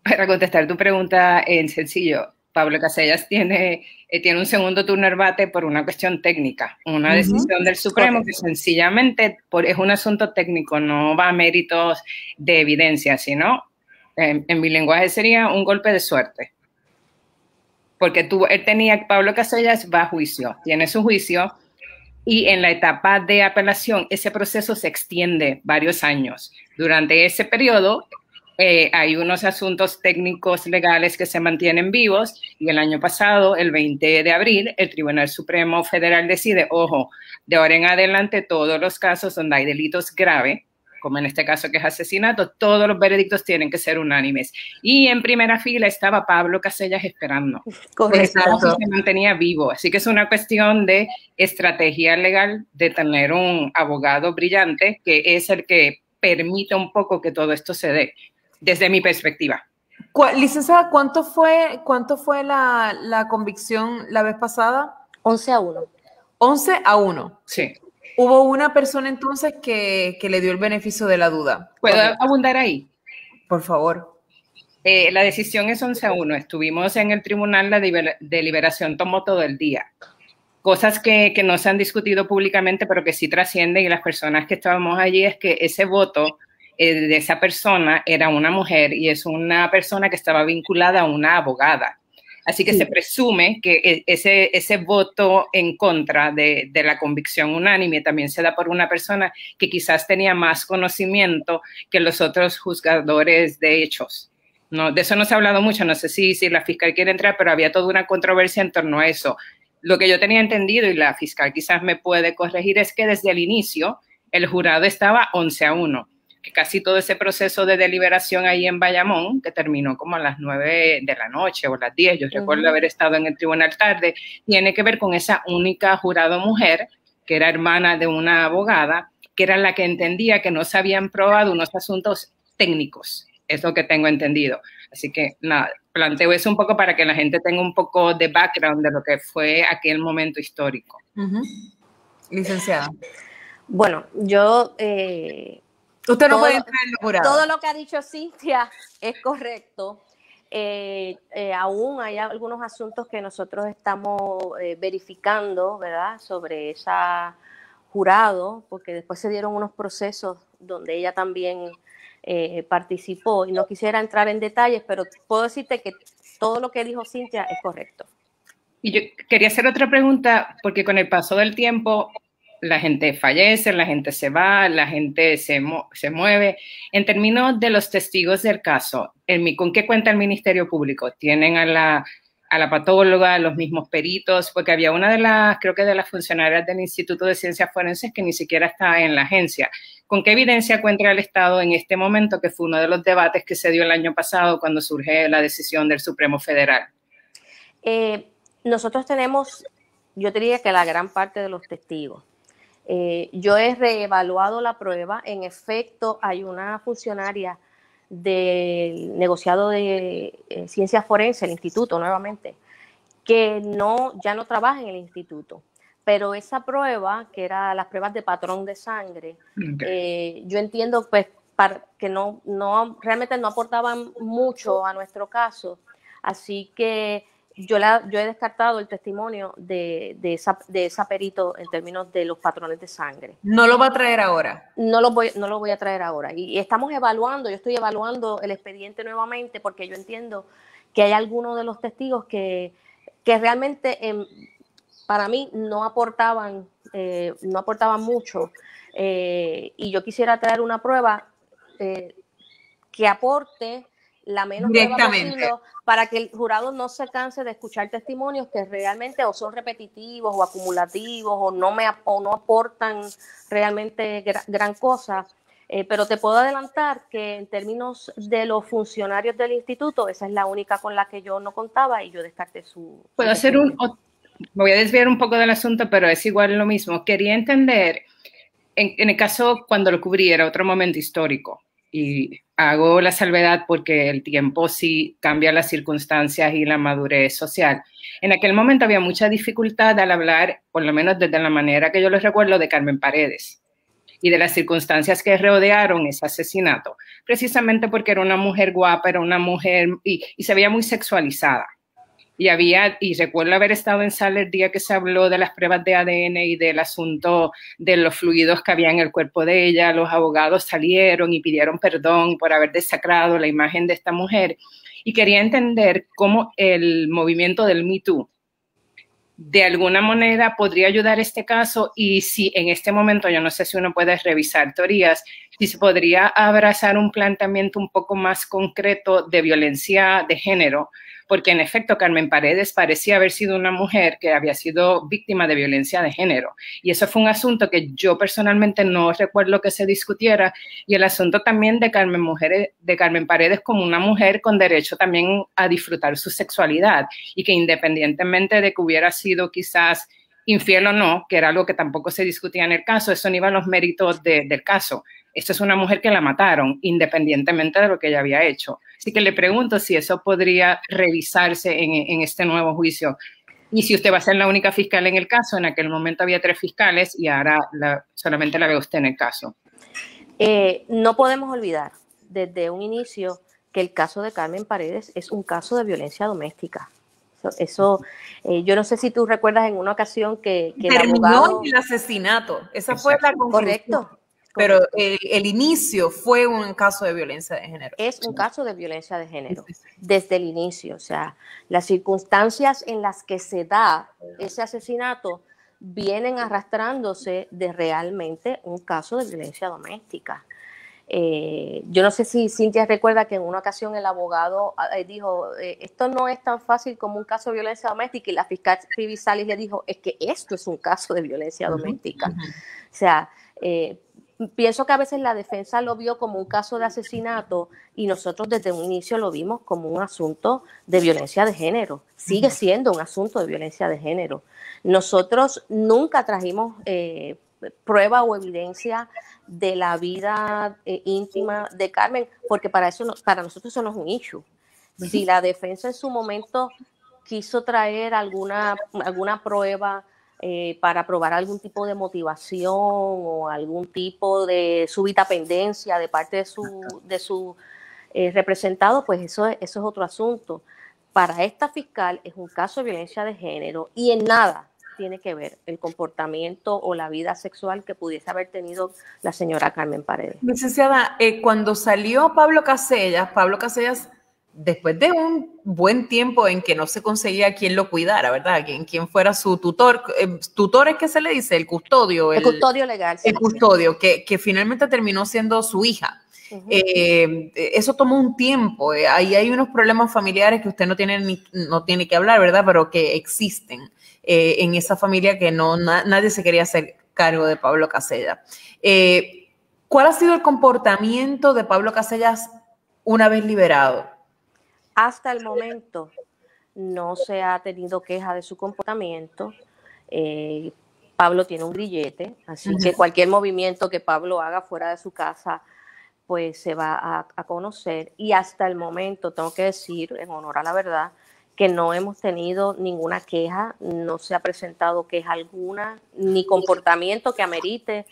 Para contestar tu pregunta en sencillo, Pablo Casellas tiene un segundo turno herbate por una cuestión técnica, una decisión del Supremo que sencillamente es un asunto técnico, no va a méritos de evidencia, sino, en mi lenguaje sería un golpe de suerte. Porque Pablo Casellas va a juicio, tiene su juicio, y en la etapa de apelación ese proceso se extiende varios años. Durante ese periodo hay unos asuntos técnicos legales que se mantienen vivos y el año pasado, el 20 de abril, el Tribunal Supremo Federal decide, ojo, de ahora en adelante todos los casos donde hay delitos graves, como en este caso que es asesinato, todos los veredictos tienen que ser unánimes. Y en primera fila estaba Pablo Casellas esperando. Correcto. Se mantenía vivo. Así que es una cuestión de estrategia legal, de tener un abogado brillante que es el que permite un poco que todo esto se dé, desde mi perspectiva. Licenciada, ¿cuánto fue la convicción la vez pasada? 11-1. 11-1. Sí. Hubo una persona entonces que le dio el beneficio de la duda. ¿Puedo abundar ahí? Por favor. La decisión es 11-1. Estuvimos en el tribunal, la deliberación tomó todo el día. Cosas que no se han discutido públicamente, pero que sí trascienden, y las personas que estábamos allí, es que ese voto de esa persona era una mujer y es una persona que estaba vinculada a una abogada. Así que se presume que ese voto en contra de la convicción unánime también se da por una persona que quizás tenía más conocimiento que los otros juzgadores de hechos. No, de eso no se ha hablado mucho, no sé si la fiscal quiere entrar, pero había toda una controversia en torno a eso. Lo que yo tenía entendido, y la fiscal quizás me puede corregir, es que desde el inicio el jurado estaba 11-1. Que casi todo ese proceso de deliberación ahí en Bayamón, que terminó como a las 9 de la noche o las 10, yo recuerdo haber estado en el tribunal tarde, tiene que ver con esa única jurado mujer, que era hermana de una abogada, que era la que entendía que no se habían probado unos asuntos técnicos, es lo que tengo entendido. Así que nada, planteo eso un poco para que la gente tenga un poco de background de lo que fue aquel momento histórico. Licenciada. Bueno, yo... Usted no puede entrar en el jurado. Todo lo que ha dicho Cintia es correcto. Aún hay algunos asuntos que nosotros estamos verificando, ¿verdad? Sobre esa jurado, porque después se dieron unos procesos donde ella también participó, y no quisiera entrar en detalles, pero puedo decirte que todo lo que dijo Cintia es correcto. Y yo quería hacer otra pregunta, porque con el paso del tiempo la gente fallece, la gente se va, la gente se mueve. En términos de los testigos del caso, ¿con qué cuenta el Ministerio Público? ¿Tienen a la patóloga, a los mismos peritos? Porque había creo que de las funcionarias del Instituto de Ciencias Forenses que ni siquiera está en la agencia. ¿Con qué evidencia cuenta el Estado en este momento, que fue uno de los debates que se dio el año pasado cuando surge la decisión del Supremo Federal? Nosotros tenemos, yo diría que la gran parte de los testigos. Yo he reevaluado la prueba. En efecto, hay una funcionaria del negociado de ciencias forenses, el instituto nuevamente, que ya no trabaja en el instituto. Pero esa prueba, que era las pruebas de patrón de sangre, yo entiendo pues que realmente no aportaban mucho a nuestro caso. Así que yo he descartado el testimonio de esa perito en términos de los patrones de sangre. ¿No lo va a traer ahora? No lo voy a traer ahora. Y estamos evaluando, yo estoy evaluando el expediente nuevamente, porque yo entiendo que hay algunos de los testigos que realmente para mí no aportaban mucho. Y yo quisiera traer una prueba que aporte la menos prueba posible, para que el jurado no se canse de escuchar testimonios que realmente o son repetitivos o acumulativos o no aportan realmente gran cosa. Pero te puedo adelantar que en términos de los funcionarios del instituto, esa es la única con la que yo no contaba, y yo descarté su... Puedo hacer voy a desviar un poco del asunto, pero es igual lo mismo. Quería entender, en el caso cuando lo cubrí era otro momento histórico, y hago la salvedad porque el tiempo sí cambia las circunstancias y la madurez social. En aquel momento había mucha dificultad al hablar, por lo menos desde la manera que yo les recuerdo, de Carmen Paredes. y de las circunstancias que rodearon ese asesinato, precisamente porque era una mujer guapa, era una mujer y se veía muy sexualizada. Y recuerdo haber estado en sala el día que se habló de las pruebas de ADN y del asunto de los fluidos que había en el cuerpo de ella. Los abogados salieron y pidieron perdón por haber desacrado la imagen de esta mujer. Y quería entender cómo el movimiento del Me Too de alguna manera podría ayudar este caso, y si en este momento, yo no sé si uno puede revisar teorías, si se podría abrazar un planteamiento un poco más concreto de violencia de género, porque en efecto Carmen Paredes parecía haber sido una mujer que había sido víctima de violencia de género, y eso fue un asunto que yo personalmente no recuerdo que se discutiera, y el asunto también de Carmen Paredes como una mujer con derecho también a disfrutar su sexualidad, y que independientemente de que hubiera sido quizás infiel o no, que era algo que tampoco se discutía en el caso, eso no iba a los méritos del caso. Esta es una mujer que la mataron, independientemente de lo que ella había hecho. Así que le pregunto si eso podría revisarse en este nuevo juicio. Y si usted va a ser la única fiscal en el caso, en aquel momento había 3 fiscales y ahora solamente la ve usted en el caso. No podemos olvidar desde un inicio que el caso de Carmen Paredes es un caso de violencia doméstica. Yo no sé si tú recuerdas en una ocasión que el abogado... el asesinato, esa fue la conclusión. Correcto. Pero el inicio fue un caso de violencia de género. Es un caso de violencia de género, desde el inicio. O sea, las circunstancias en las que se da ese asesinato vienen arrastrándose de realmente un caso de violencia doméstica. Yo no sé si Cintia recuerda que en una ocasión el abogado dijo, esto no es tan fácil como un caso de violencia doméstica, y la fiscal Phoebe Salis le dijo, es que esto es un caso de violencia doméstica. O sea, pienso que a veces la defensa lo vio como un caso de asesinato y nosotros desde un inicio lo vimos como un asunto de violencia de género. Sigue siendo un asunto de violencia de género. Nosotros nunca trajimos prueba o evidencia de la vida íntima de Carmen, porque para nosotros eso no es un issue. Si la defensa en su momento quiso traer alguna prueba para probar algún tipo de motivación o algún tipo de súbita pendencia de parte de su representado, pues eso es otro asunto. Para esta fiscal es un caso de violencia de género y en nada tiene que ver el comportamiento o la vida sexual que pudiese haber tenido la señora Carmen Paredes. Licenciada, cuando salió Pablo Casellas, después de un buen tiempo en que no se conseguía quien lo cuidara, ¿verdad? Quien fuera su tutor. ¿Tutor es que se le dice? El custodio. El custodio legal. El custodio, que finalmente terminó siendo su hija. Eso tomó un tiempo. Ahí hay unos problemas familiares que usted no tiene que hablar, ¿verdad? Pero que existen en esa familia, que nadie se quería hacer cargo de Pablo Casellas. ¿Cuál ha sido el comportamiento de Pablo Casellas una vez liberado? Hasta el momento no se ha tenido queja de su comportamiento. Pablo tiene un grillete, así que cualquier movimiento que Pablo haga fuera de su casa, pues se va a conocer. Y hasta el momento, tengo que decir, en honor a la verdad, que no hemos tenido ninguna queja, no se ha presentado queja alguna, ni comportamiento que amerite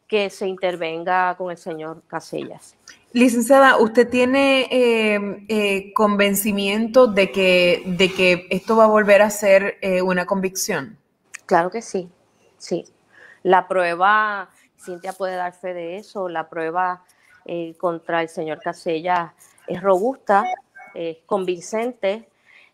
que se intervenga con el señor Casellas. Licenciada, ¿usted tiene convencimiento de que esto va a volver a ser una convicción? Claro que sí, sí. La prueba, Cintia puede dar fe de eso, la prueba contra el señor Casellas es robusta, es convincente,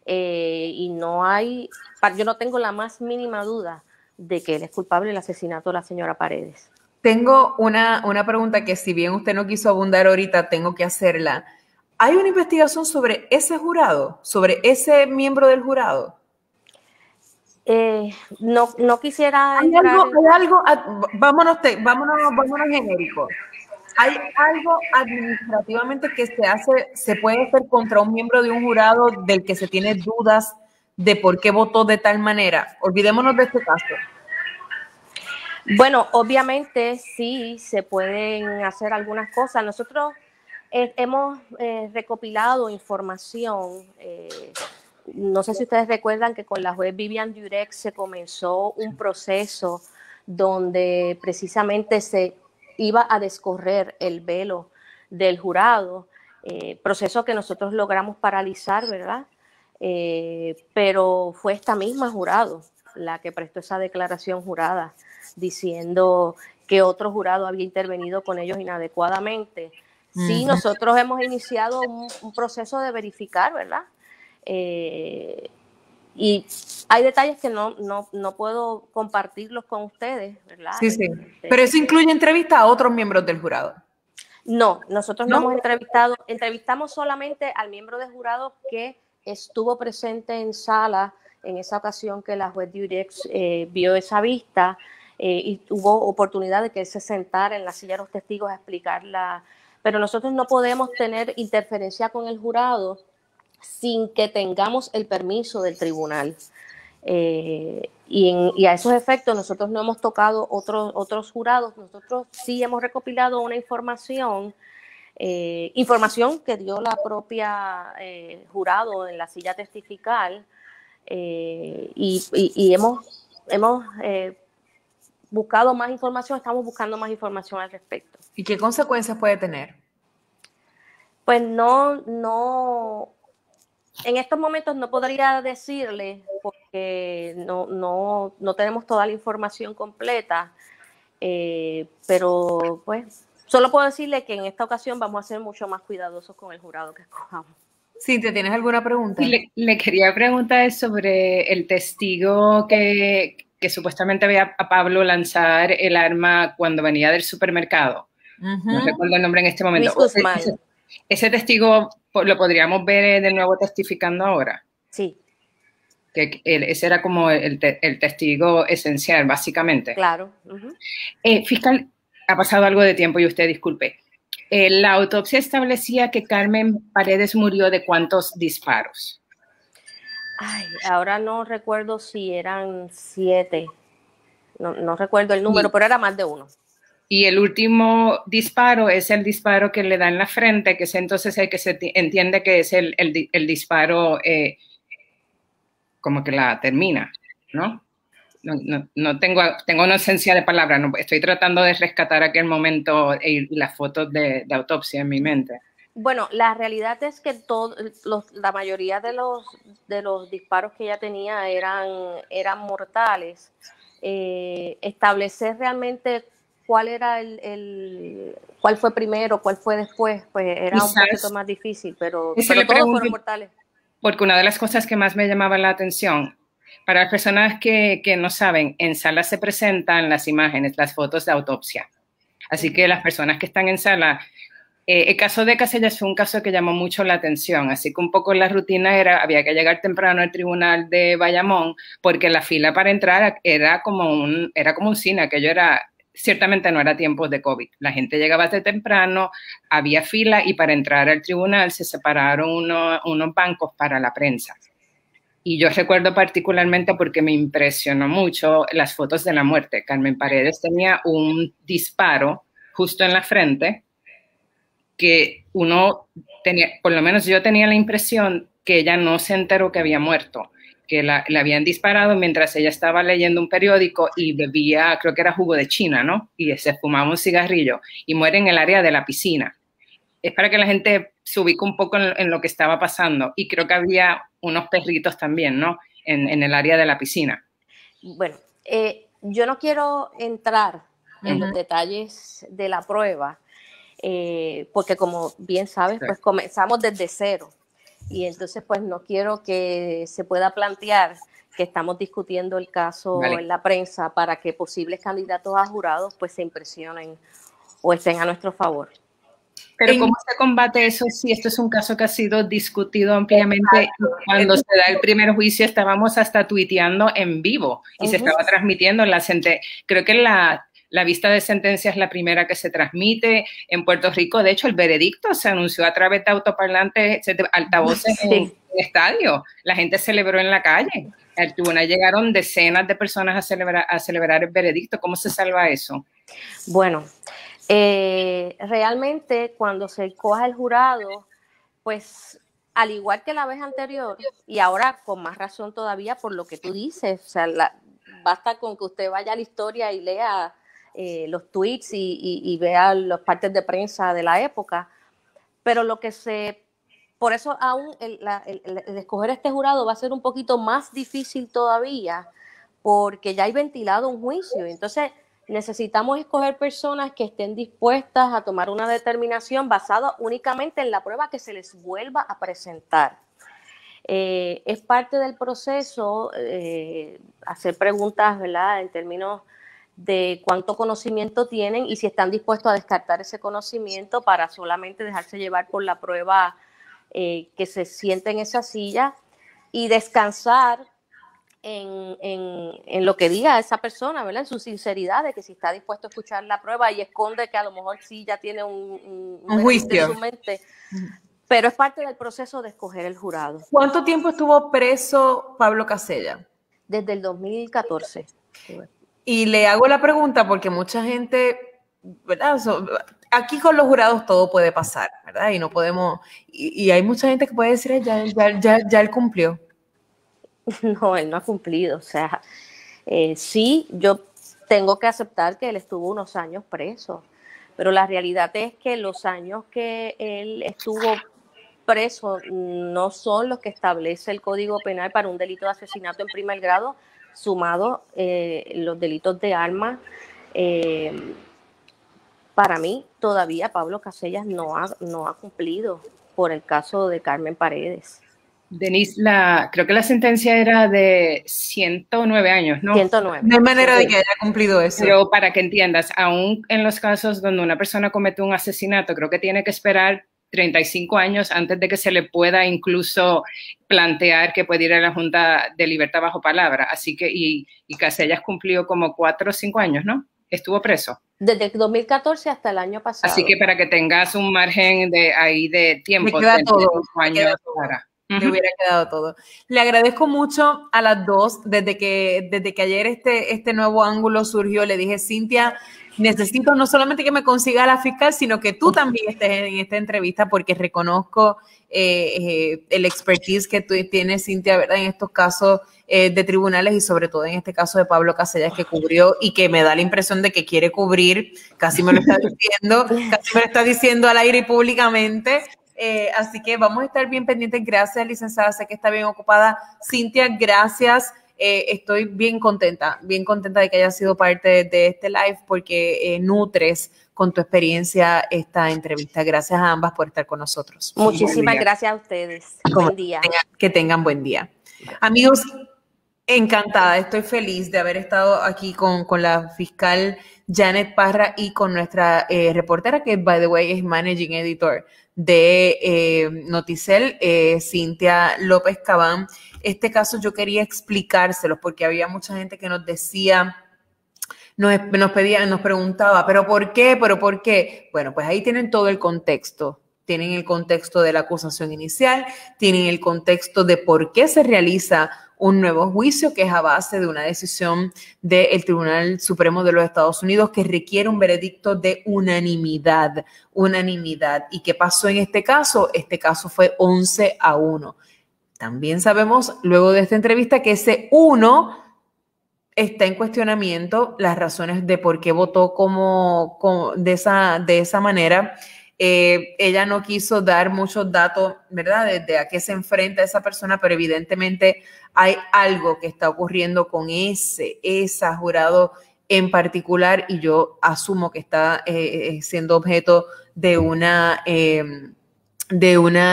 y yo no tengo la más mínima duda de que él es culpable del asesinato de la señora Paredes. Tengo una pregunta que, si bien usted no quiso abundar ahorita, tengo que hacerla. ¿Hay una investigación sobre ese jurado, sobre ese miembro del jurado? No quisiera ¿Hay algo, vámonos genérico? ¿Hay algo administrativamente que se puede hacer contra un miembro de un jurado del que se tiene dudas de por qué votó de tal manera? Olvidémonos de este caso. Bueno, obviamente sí se pueden hacer algunas cosas. Nosotros hemos recopilado información. No sé si ustedes recuerdan que con la juez Vivian Durex se comenzó un proceso donde precisamente se iba a descorrer el velo del jurado, proceso que nosotros logramos paralizar, ¿verdad? Pero fue esta misma jurado la que prestó esa declaración jurada diciendo que otro jurado había intervenido con ellos inadecuadamente. Sí, nosotros hemos iniciado un proceso de verificar, ¿verdad? Y hay detalles que no puedo compartirlos con ustedes, ¿verdad? Sí, sí. Pero eso incluye entrevista a otros miembros del jurado. No, nosotros no hemos entrevistamos solamente al miembro del jurado que estuvo presente en sala en esa ocasión que la juez Durex vio esa vista y tuvo oportunidad de que él se sentara en la silla de los testigos a explicarla. Pero nosotros no podemos tener interferencia con el jurado sin que tengamos el permiso del tribunal. Y a esos efectos nosotros no hemos tocado otros jurados. Nosotros sí hemos recopilado una información que dio la propia jurado en la silla testifical y hemos buscado más información, estamos buscando más información al respecto. ¿Y qué consecuencias puede tener? Pues no, en estos momentos no podría decirle porque no tenemos toda la información completa, pero pues solo puedo decirle que en esta ocasión vamos a ser mucho más cuidadosos con el jurado que escojamos. Cintia, ¿tienes alguna pregunta? Le quería preguntar sobre el testigo que supuestamente veía a Pablo lanzar el arma cuando venía del supermercado. No recuerdo el nombre en este momento. Ese testigo lo podríamos ver de nuevo testificando ahora. Sí. Que ese era como el testigo esencial, básicamente. Claro. Fiscal, ha pasado algo de tiempo y usted disculpe. La autopsia establecía que Carmen Paredes murió de ¿cuántos disparos? Ay, ahora no recuerdo si eran 7. No recuerdo el número, pero era más de 1. Y el último disparo es el disparo que le da en la frente, que es entonces el que se entiende que es el disparo como que la termina, ¿no? No tengo una ausencia de palabras, no, estoy tratando de rescatar aquel momento y las fotos de autopsia en mi mente. Bueno, la realidad es que la mayoría de los disparos que ella tenía eran mortales. Establecer realmente cuál era cuál fue primero, cuál fue después, pues era un poquito más difícil, pero todos fueron mortales. Porque una de las cosas que más me llamaba la atención, para las personas que no saben, en sala se presentan las imágenes, las fotos de autopsia. Así que las personas que están en sala, el caso de Casellas fue un caso que llamó mucho la atención, así que un poco la rutina había que llegar temprano al tribunal de Bayamón, porque la fila para entrar era como un cine, aquello ciertamente no era tiempos de COVID. La gente llegaba desde temprano, había fila y para entrar al tribunal se separaron unos bancos para la prensa. Y yo recuerdo particularmente porque me impresionó mucho las fotos de la muerte. Carmen Paredes tenía un disparo justo en la frente que uno tenía, por lo menos yo tenía la impresión que ella no se enteró que había muerto, que la habían disparado mientras ella estaba leyendo un periódico y bebía, creo que era jugo de China, ¿no? Y se fumaba un cigarrillo y muere en el área de la piscina. Es para que la gente se ubique un poco en lo que estaba pasando. Y creo que había unos perritos también, ¿no? En el área de la piscina. Bueno, yo no quiero entrar en los detalles de la prueba, porque como bien sabes, pues comenzamos desde cero. Y entonces, pues no quiero que se pueda plantear que estamos discutiendo el caso en la prensa para que posibles candidatos a jurados pues se impresionen o estén a nuestro favor. Pero ¿cómo se combate eso si esto es un caso que ha sido discutido ampliamente? Cuando se da el primer juicio estábamos hasta tuiteando en vivo y se estaba transmitiendo creo que la vista de sentencia es la primera que se transmite en Puerto Rico. De hecho, el veredicto se anunció a través de autoparlantes, altavoces en el estadio. La gente celebró en la calle. Al tribunal llegaron decenas de personas a celebrar el veredicto. ¿Cómo se salva eso? Bueno, realmente cuando se coja el jurado, pues al igual que la vez anterior, y ahora con más razón todavía por lo que tú dices, o sea, basta con que usted vaya a la historia y lea los tweets y vea las partes de prensa de la época, pero por eso aún el escoger este jurado va a ser un poquito más difícil todavía, porque ya hay ventilado un juicio. Entonces necesitamos escoger personas que estén dispuestas a tomar una determinación basada únicamente en la prueba que se les vuelva a presentar. Es parte del proceso hacer preguntas, ¿verdad?, en términos de cuánto conocimiento tienen y si están dispuestos a descartar ese conocimiento para solamente dejarse llevar por la prueba que se siente en esa silla y descansar en lo que diga esa persona, ¿verdad?, en su sinceridad, de que si está dispuesto a escuchar la prueba y esconde que a lo mejor sí ya tiene un juicio en su mente. Pero es parte del proceso de escoger el jurado. ¿Cuánto tiempo estuvo preso Pablo Casella? Desde el 2014. Y le hago la pregunta porque mucha gente, ¿verdad? Aquí con los jurados todo puede pasar, ¿verdad? Y no podemos, y hay mucha gente que puede decir, ya él cumplió. No, él no ha cumplido. O sea, sí, yo tengo que aceptar que él estuvo unos años preso, pero la realidad es que los años que él estuvo preso no son los que establece el Código Penal para un delito de asesinato en primer grado, sumado los delitos de armas. Para mí, todavía Pablo Casellas no ha cumplido por el caso de Carmen Paredes. Denise, creo que la sentencia era de 109 años, ¿no? 109. No hay manera de que haya cumplido eso. Pero para que entiendas, aún en los casos donde una persona comete un asesinato, creo que tiene que esperar 35 años antes de que se le pueda incluso plantear que puede ir a la Junta de Libertad bajo palabra. Así que, y Casellas cumplió como 4 o 5 años, ¿no? Estuvo preso. Desde el 2014 hasta el año pasado. Así que para que tengas un margen de tiempo. Me queda todo. Me Le hubiera quedado todo. Le agradezco mucho a las dos. Desde que ayer este nuevo ángulo surgió, le dije, Cintia, necesito no solamente que me consiga la fiscal, sino que tú también estés en esta entrevista, porque reconozco el expertise que tú tienes, Cintia, ¿verdad?, en estos casos de tribunales y sobre todo en este caso de Pablo Casellas, que cubrió y que me da la impresión de que quiere cubrir, casi me lo está diciendo al aire y públicamente. Así que vamos a estar bien pendientes. Gracias, licenciada, sé que está bien ocupada. Cintia, gracias. Estoy bien contenta de que hayas sido parte de este live, porque nutres con tu experiencia esta entrevista. Gracias a ambas por estar con nosotros. Muchísimas gracias a ustedes. Buen día. Que tengan buen día. Amigos, encantada, estoy feliz de haber estado aquí con la fiscal Janet Parra y con nuestra reportera, que by the way es Managing Editor de Noticel, Cintia López Cabán. Este caso yo quería explicárselos porque había mucha gente que nos decía, nos preguntaba, ¿pero por qué? ¿Pero por qué? Bueno, pues ahí tienen todo el contexto. Tienen el contexto de la acusación inicial, tienen el contexto de por qué se realiza un nuevo juicio, que es a base de una decisión del Tribunal Supremo de los Estados Unidos que requiere un veredicto de unanimidad. ¿Y qué pasó en este caso? Este caso fue 11-1. También sabemos, luego de esta entrevista, que ese 1 está en cuestionamiento, las razones de por qué votó de esa manera. Ella no quiso dar muchos datos, ¿verdad?, de a qué se enfrenta esa persona, pero evidentemente hay algo que está ocurriendo con esa jurado en particular, y yo asumo que está siendo objeto de una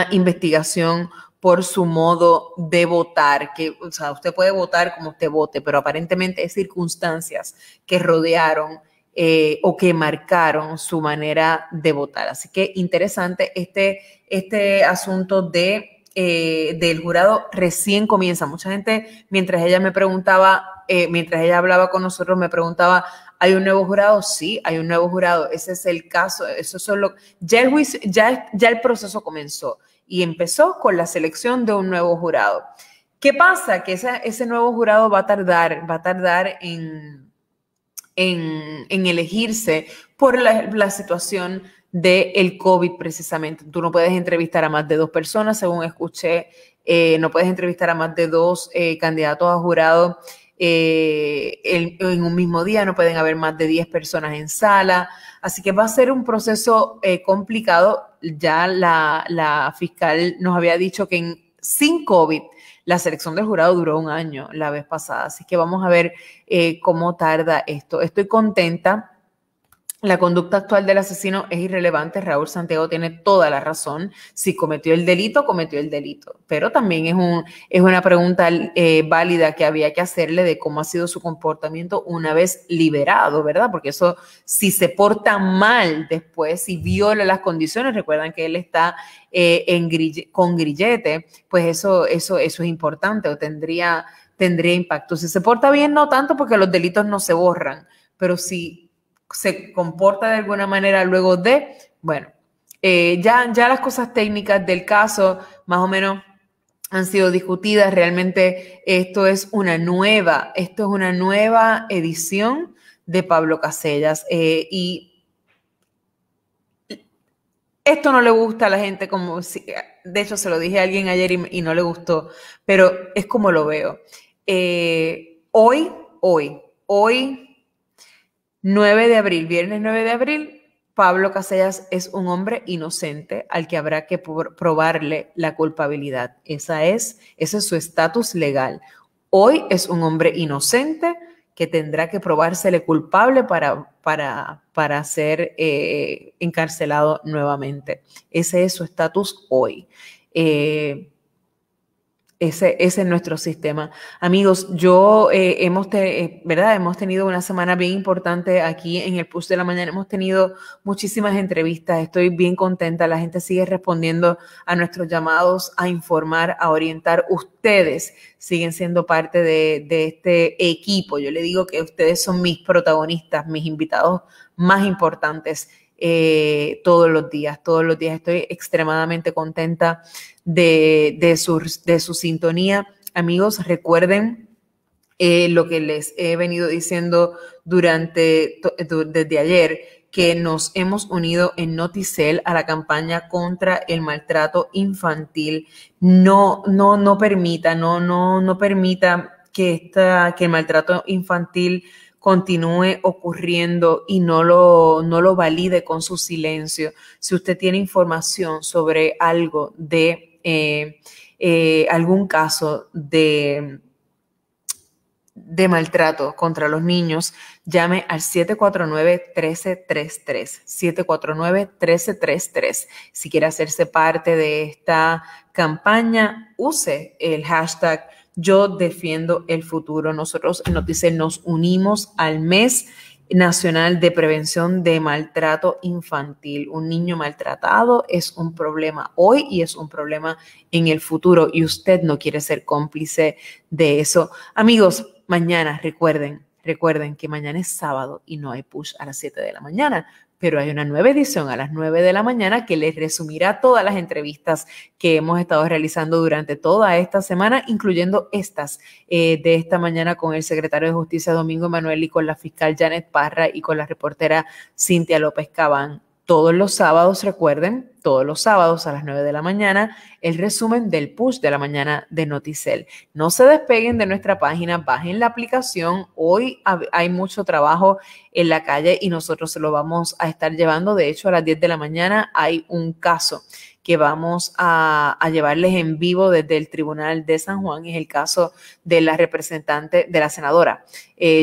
investigación por su modo de votar, o sea, usted puede votar como usted vote, pero aparentemente hay circunstancias que rodearon o que marcaron su manera de votar. Así que interesante, este asunto del jurado recién comienza. Mucha gente, mientras ella hablaba con nosotros, me preguntaba, ¿hay un nuevo jurado? Sí, hay un nuevo jurado. Ese es el caso. Ya el juicio, ya el proceso comenzó y empezó con la selección de un nuevo jurado. ¿Qué pasa? Que ese nuevo jurado va a tardar en elegirse por la situación del COVID precisamente. Tú no puedes entrevistar a más de 2 personas, según escuché, no puedes entrevistar a más de 2 candidatos a jurado en un mismo día, no pueden haber más de 10 personas en sala, así que va a ser un proceso complicado. Ya la fiscal nos había dicho que sin COVID la selección del jurado duró 1 año la vez pasada, así que vamos a ver cómo tarda esto. Estoy contenta. La conducta actual del asesino es irrelevante. Raúl Santiago tiene toda la razón. Si cometió el delito, cometió el delito. Pero también es una pregunta válida que había que hacerle de cómo ha sido su comportamiento una vez liberado, ¿verdad? Porque eso, si se porta mal después, si viola las condiciones, recuerdan que él está con grillete, pues eso es importante o tendría impacto. Si se porta bien, no tanto, porque los delitos no se borran, pero si se comporta de alguna manera luego de, bueno, ya las cosas técnicas del caso más o menos han sido discutidas. Realmente esto es una nueva edición de Pablo Casellas, y esto no le gusta a la gente, como si, de hecho se lo dije a alguien ayer y no le gustó, pero es como lo veo. Hoy, 9 de abril, viernes 9 de abril, Pablo Casellas es un hombre inocente al que habrá que probarle la culpabilidad. Ese es su estatus legal. Hoy es un hombre inocente que tendrá que probársele culpable para ser encarcelado nuevamente. Ese es su estatus hoy. Ese es nuestro sistema. Amigos, hemos tenido una semana bien importante aquí en el Push de la Mañana. Hemos tenido muchísimas entrevistas. Estoy bien contenta. La gente sigue respondiendo a nuestros llamados a informar, a orientar. Ustedes siguen siendo parte de este equipo. Yo le digo que ustedes son mis protagonistas, mis invitados más importantes todos los días. Estoy extremadamente contenta de su sintonía. Amigos, recuerden lo que les he venido diciendo desde ayer, que nos hemos unido en Noticel a la campaña contra el maltrato infantil. No permita que el maltrato infantil continúe ocurriendo y no lo valide con su silencio. Si usted tiene información sobre algo de algún caso de maltrato contra los niños, llame al 749-1333, 749-1333. Si quiere hacerse parte de esta campaña, use el hashtag Yo Defiendo el Futuro. Nosotros en Noticel nos unimos al mes nacional de prevención de maltrato infantil. Un niño maltratado es un problema hoy y es un problema en el futuro, y usted no quiere ser cómplice de eso. Amigos, mañana recuerden que mañana es sábado y no hay push a las 7 de la mañana, pero hay una nueva edición a las 9 de la mañana que les resumirá todas las entrevistas que hemos estado realizando durante toda esta semana, incluyendo estas de esta mañana con el secretario de Justicia Domingo Emanuel y con la fiscal Janet Parra y con la reportera Cintia López Cabán. Todos los sábados, recuerden, todos los sábados a las 9 de la mañana, el resumen del push de la mañana de Noticel. No se despeguen de nuestra página, bajen la aplicación. Hoy hay mucho trabajo en la calle y nosotros se lo vamos a estar llevando. De hecho, a las 10 de la mañana hay un caso que vamos a llevarles en vivo desde el Tribunal de San Juan. Es el caso de la representante, de la senadora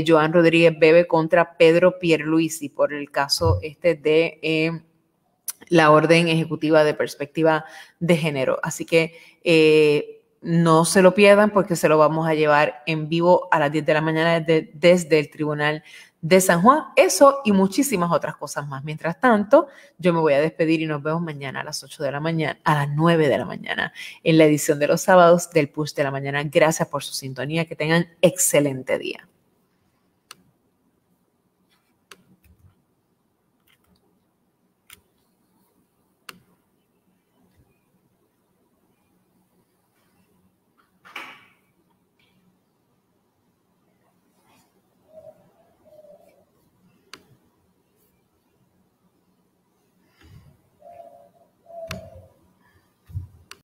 Joan Rodríguez Bebe contra Pedro Pierluisi por el caso de la orden ejecutiva de perspectiva de género. Así que no se lo pierdan, porque se lo vamos a llevar en vivo a las 10 de la mañana desde el Tribunal de San Juan. Eso y muchísimas otras cosas más. Mientras tanto, yo me voy a despedir y nos vemos mañana a las 8 de la mañana, a las 9 de la mañana, en la edición de los sábados del Push de la Mañana. Gracias por su sintonía. Que tengan excelente día.